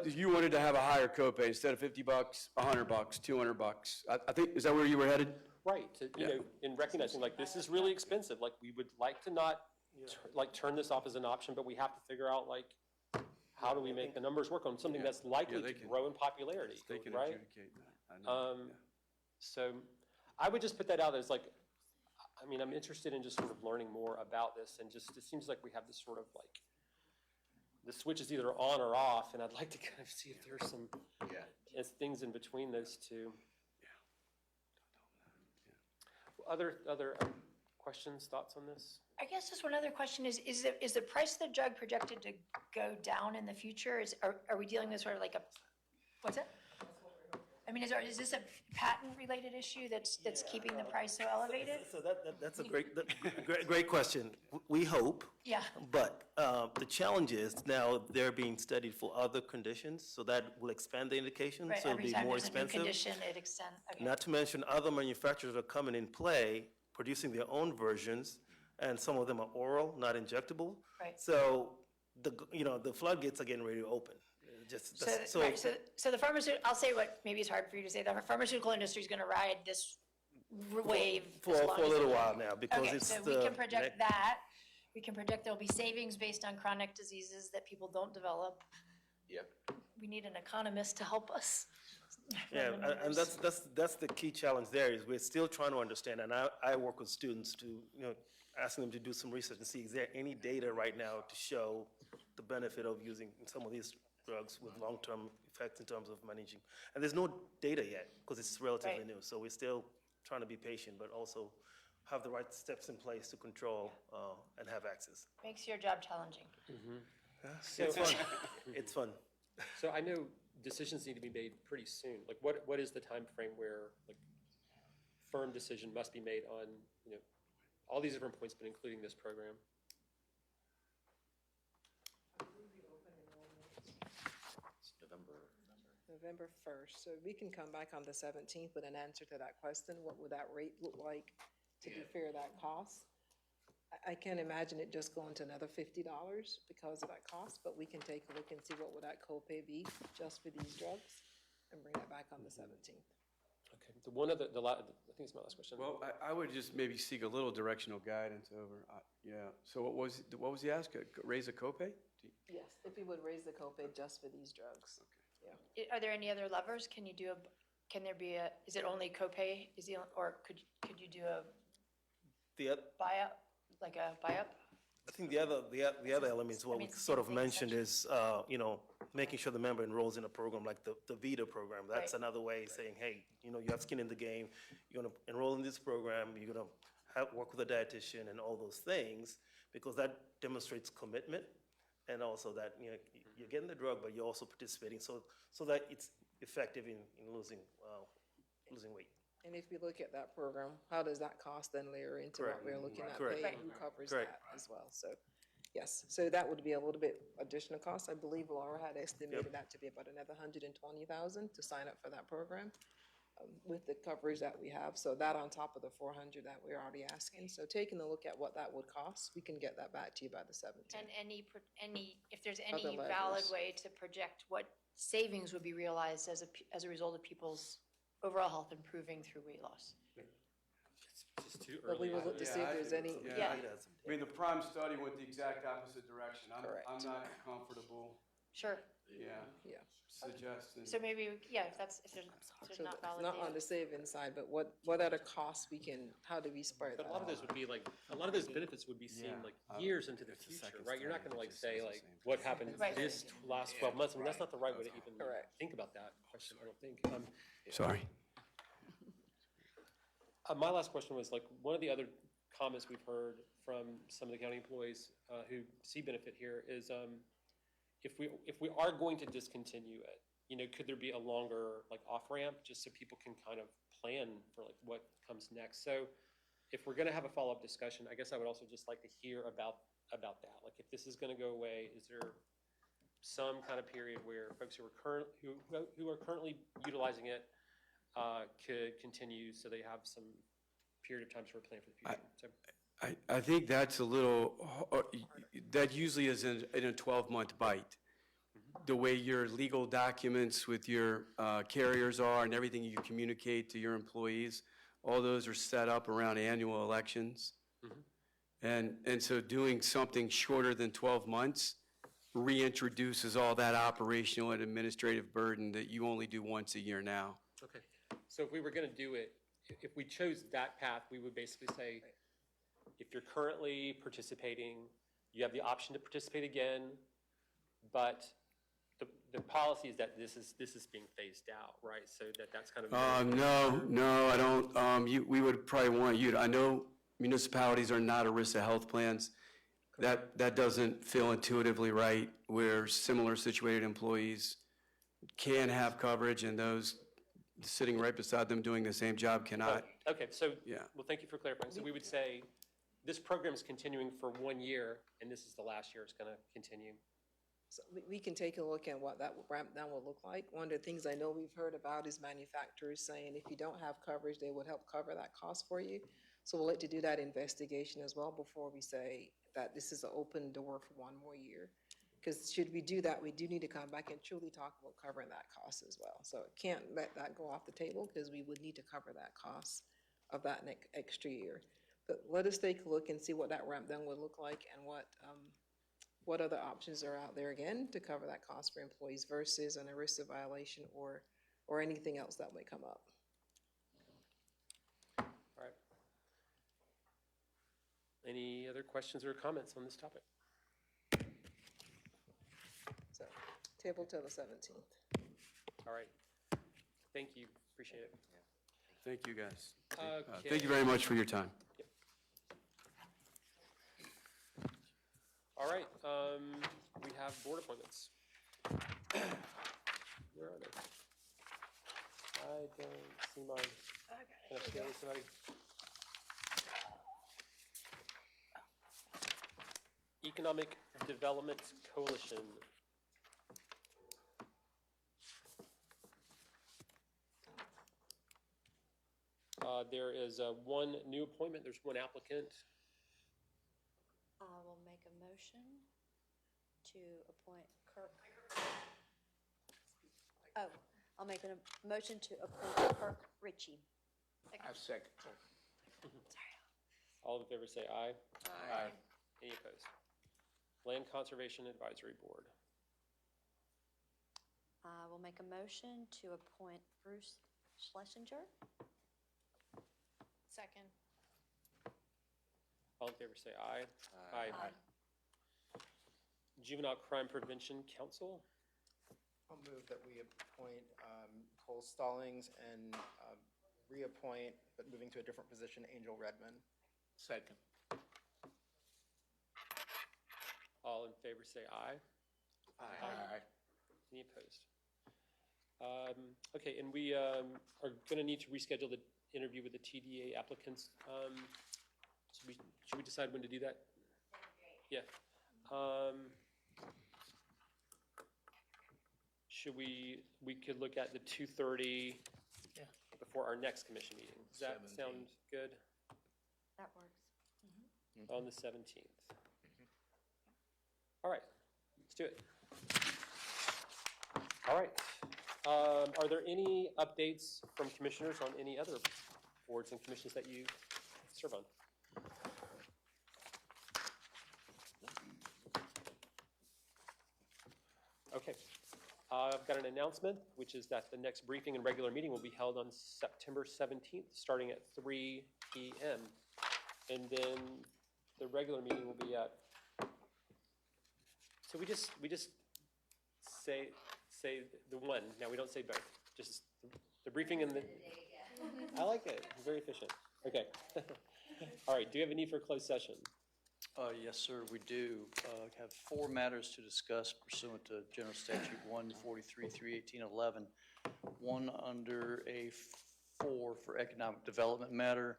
[SPEAKER 12] if you wanted to have a higher copay, instead of $50, $100, $200, I think, is that where you were headed?
[SPEAKER 1] Right, in recognizing, like, this is really expensive, like, we would like to not, turn this off as an option, but we have to figure out, like, how do we make the numbers work on something that's likely to grow in popularity,
[SPEAKER 12] They can
[SPEAKER 1] right?
[SPEAKER 12] adjudicate that. I know.
[SPEAKER 1] So I would just put that out as, like, I mean, I'm interested in just sort of learning more about this, and just, it seems like we have this sort of, like, the switch is either on or off, and I'd like to kind of see if there's some things in between those two. Other questions, thoughts on this?
[SPEAKER 6] I guess just one other question is the price of the drug projected to go down in the future? Are we dealing with sort of like what's that? I mean, is this a patent-related issue that's keeping the price so elevated?
[SPEAKER 13] So that's a great question. We hope.
[SPEAKER 6] Yeah.
[SPEAKER 13] But the challenge is now they're being studied for other conditions, so that will expand the indication,
[SPEAKER 6] Right,
[SPEAKER 13] so it'll
[SPEAKER 6] every
[SPEAKER 13] be
[SPEAKER 6] time
[SPEAKER 13] more
[SPEAKER 6] there's a new
[SPEAKER 13] expensive.
[SPEAKER 6] condition, it extends. Okay.
[SPEAKER 13] Not to mention other manufacturers are coming in play, producing their own versions, and some of them are oral, not injectable.
[SPEAKER 6] Right.
[SPEAKER 13] So the floodgates are getting ready to open.
[SPEAKER 6] So the pharmaceutical, I'll say what maybe it's hard for you to say, the pharmaceutical industry is going to ride this wave
[SPEAKER 13] for
[SPEAKER 6] as long
[SPEAKER 13] a
[SPEAKER 6] as
[SPEAKER 13] little
[SPEAKER 6] it-
[SPEAKER 13] while now, because
[SPEAKER 6] Okay,
[SPEAKER 13] it's
[SPEAKER 6] so
[SPEAKER 13] the
[SPEAKER 6] we can project that. We can project there'll be savings based on chronic diseases that people don't develop.
[SPEAKER 8] Yep.
[SPEAKER 6] We need an economist to help us.
[SPEAKER 13] Yeah,
[SPEAKER 6] run the
[SPEAKER 13] and
[SPEAKER 6] numbers.
[SPEAKER 13] that's the key challenge there, is we're still trying to understand, and I work with students to, asking them to do some research and see, is there any data right now to show the benefit of using some of these drugs with long-term effects in terms of managing? And there's no data yet, because it's relatively
[SPEAKER 6] Right.
[SPEAKER 13] new, so we're still trying to be patient, but also have the right steps in place to control and have access.
[SPEAKER 6] Makes your job challenging.
[SPEAKER 13] It's fun. It's fun.
[SPEAKER 1] So I know decisions need to be made pretty soon. Like, what is the time frame where, like, firm decision must be made on, all these different points, but including this program?
[SPEAKER 8] It's
[SPEAKER 17] November 1st, so we can come back on the 17th with an answer to that question. What would that rate look like to defer that cost? I can't imagine it just going to another $50 because of that cost, but we can take a look and see what would that copay be just for these drugs and bring that back on the 17th.
[SPEAKER 1] Okay, I think it's my last question.
[SPEAKER 12] Well, I would just maybe seek a little directional guidance over, So what was the ask? Raise a copay?
[SPEAKER 17] Yes, if we would raise the copay just for these drugs. Yeah.
[SPEAKER 6] Are there any other levers? Is it only copay? Or could you do a buy-up, like a buy-up?
[SPEAKER 13] I think the other element is what we sort of mentioned is, making sure the member enrolls in a program like the VITA program. That's
[SPEAKER 6] Right.
[SPEAKER 13] another way of saying, hey, you have skin in the game, you're gonna enroll in this program, you're gonna work with a dietitian and all those things, because that demonstrates commitment, and also that, you're getting the drug, but you're also participating, so that it's effective in losing weight.
[SPEAKER 17] And if we look at that program, how does that cost then layer into what
[SPEAKER 13] Correct.
[SPEAKER 17] we're looking at
[SPEAKER 13] Correct.
[SPEAKER 17] paying? Who covers
[SPEAKER 13] Correct.
[SPEAKER 17] that as well? So, yes, so that would be a little bit additional cost. I believe Laura had estimated that to be about another $120,000 to sign up for that program with the coverage that we have. So that on top of the $400 that we're already asking. So taking a look at what that would cost, we can get that back to you by the 17th.
[SPEAKER 6] And if there's
[SPEAKER 17] Other
[SPEAKER 6] any valid
[SPEAKER 17] levers.
[SPEAKER 6] way to project what savings would be realized as a result of people's overall health improving through weight loss?
[SPEAKER 1] It's too
[SPEAKER 17] But we
[SPEAKER 1] early.
[SPEAKER 17] will look to see if there's any,
[SPEAKER 6] Yeah.
[SPEAKER 12] I mean, the Prime study went the exact opposite direction.
[SPEAKER 17] Correct.
[SPEAKER 12] I'm not comfortable,
[SPEAKER 6] Sure.
[SPEAKER 17] yeah.
[SPEAKER 12] suggesting.
[SPEAKER 6] So maybe, if there's
[SPEAKER 17] So
[SPEAKER 6] not
[SPEAKER 17] it's
[SPEAKER 6] valid
[SPEAKER 17] not on
[SPEAKER 6] data.
[SPEAKER 17] the savings side, but what other costs how do we spread
[SPEAKER 1] But
[SPEAKER 17] that
[SPEAKER 1] a lot of
[SPEAKER 17] out?
[SPEAKER 1] those would be like, a lot of those benefits would be seen
[SPEAKER 12] Yeah.
[SPEAKER 1] like years into the
[SPEAKER 12] It's the
[SPEAKER 1] future,
[SPEAKER 12] second
[SPEAKER 1] right? You're not
[SPEAKER 12] study,
[SPEAKER 1] gonna
[SPEAKER 12] it
[SPEAKER 1] like
[SPEAKER 12] just
[SPEAKER 1] say
[SPEAKER 12] says the
[SPEAKER 1] like,
[SPEAKER 12] same
[SPEAKER 1] what
[SPEAKER 12] thing.
[SPEAKER 1] happened
[SPEAKER 6] Right.
[SPEAKER 1] this last 12 months. I mean, that's not the right way to even
[SPEAKER 17] Correct.
[SPEAKER 1] think about that question, I don't think.
[SPEAKER 12] Sorry.
[SPEAKER 1] My last question was like, one of the other comments we've heard from some of the county employees who see benefit here is if we are going to discontinue it, could there be a longer like off-ramp just so people can kind of plan for like what comes next? So if we're gonna have a follow-up discussion, I guess I would also just like to hear about that. Like if this is gonna go away, is there some kind of period where folks who are currently utilizing it could continue so they have some period of time to sort of plan for the future? So,
[SPEAKER 12] I think that's a little, that usually is in a 12-month bite. The way your legal documents with your carriers are and everything you communicate to your employees, all those are set up around annual elections. And so doing something shorter than 12 months reintroduces all that operational and administrative burden that you only do once a year now.
[SPEAKER 1] okay. So if we were gonna do it, if we chose that path, we would basically say, if you're currently participating, you have the option to participate again, but the policy is that this is being phased out, right? So that's kind of.
[SPEAKER 12] No, I don't. We would probably want you to, I know municipalities are not ERISA health plans. That doesn't feel intuitively right, where similar situated employees can have coverage and those sitting right beside them doing the same job cannot.
[SPEAKER 1] Okay, so,
[SPEAKER 12] Yeah.
[SPEAKER 1] well, thank you for clarifying. So we would say, this program is continuing for 1 year, and this is the last year it's gonna continue.
[SPEAKER 17] So we can take a look at what that ramp down will look like. One of the things I know we've heard about is manufacturers saying if you don't have coverage, they would help cover that cost for you. So we'll like to do that investigation as well before we say that this is an open door for 1 more year. Because should we do that, we do need to come back and truly talk about covering that cost as well. So can't let that go off the table because we would need to cover that cost of that extra year. But let us take a look and see what that ramp down would look like and what other options are out there again to cover that cost for employees versus an ERISA violation or anything else that may come up.
[SPEAKER 1] All right. Any other questions or comments on this topic?
[SPEAKER 17] So table till the 17th.
[SPEAKER 1] All right. Thank you. Appreciate it.
[SPEAKER 12] Thank you, guys.
[SPEAKER 1] Okay.
[SPEAKER 12] Thank you very much for your time.
[SPEAKER 1] Yep. All right, we have board appointments. Where are they? I don't see mine. Can I steal somebody? Economic Development Coalition. There is one new appointment. There's one applicant.
[SPEAKER 9] I will make a motion to appoint Kirk. Oh, I'll make a motion to appoint Kirk Ritchie.
[SPEAKER 14] I second.
[SPEAKER 1] All in favor say aye.
[SPEAKER 14] Aye.
[SPEAKER 1] Any opposed? Land Conservation Advisory Board.
[SPEAKER 9] I will make a motion to appoint Bruce Schlesinger.
[SPEAKER 6] Second.
[SPEAKER 1] All in favor say aye. Aye. Juvenile Crime Prevention Council.
[SPEAKER 18] I'll move that we appoint Cole Stallings and reappoint, but moving to a different position, Angel Redmond.
[SPEAKER 14] Second.
[SPEAKER 1] All in favor say aye.
[SPEAKER 14] Aye.
[SPEAKER 1] Any opposed? Okay, and we are going to need to reschedule the interview with the TDA applicants. Should we decide when to do that? Yeah. We could look at the 2:30 before our next commission meeting. Does that sound good?
[SPEAKER 9] That works.
[SPEAKER 1] On the 17th. All right, let's do it. All right. Are there any updates from commissioners on any other boards and commissions that you serve on? Okay. I've got an announcement, which is that the next briefing and regular meeting will be held on September 17th, starting at 3 p.m. And then the regular meeting will be at, so we just say the one. Now, we don't say both, just the briefing and the, I like it, very efficient. Okay. All right, do you have a need for a closed session?
[SPEAKER 19] Yes, sir, we do. Have 4 matters to discuss pursuant to General Statute 143, 31811. One under A4 for economic development matter,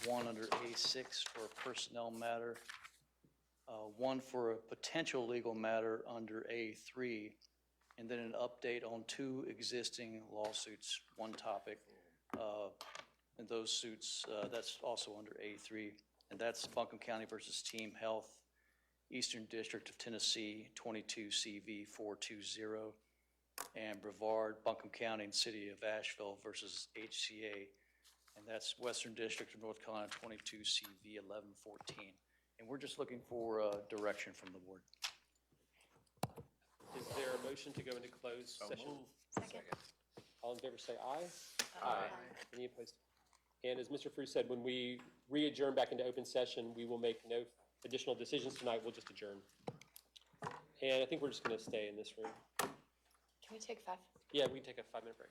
[SPEAKER 19] one under A6 for a personnel matter, one for a potential legal matter under A3, and then an update on 2 existing lawsuits, one topic. And those suits, that's also under A3. And that's Buncombe County versus Team Health, Eastern District of Tennessee, 22 CV 420, and Brevard, Buncombe County and City of Asheville versus HCA, and that's Western District of North Carolina, 22 CV 1114. And we're just looking for direction from the board.
[SPEAKER 1] Is there a motion to go into closed session?
[SPEAKER 6] Second.
[SPEAKER 1] All in favor say aye. Aye. Any opposed? And as Mr. Frew said, when we re-adjourn back into open session, we will make no additional decisions tonight, we'll just adjourn. And I think we're just gonna stay in this room.
[SPEAKER 6] Can we take 5?
[SPEAKER 1] Yeah, we can take a 5-minute break.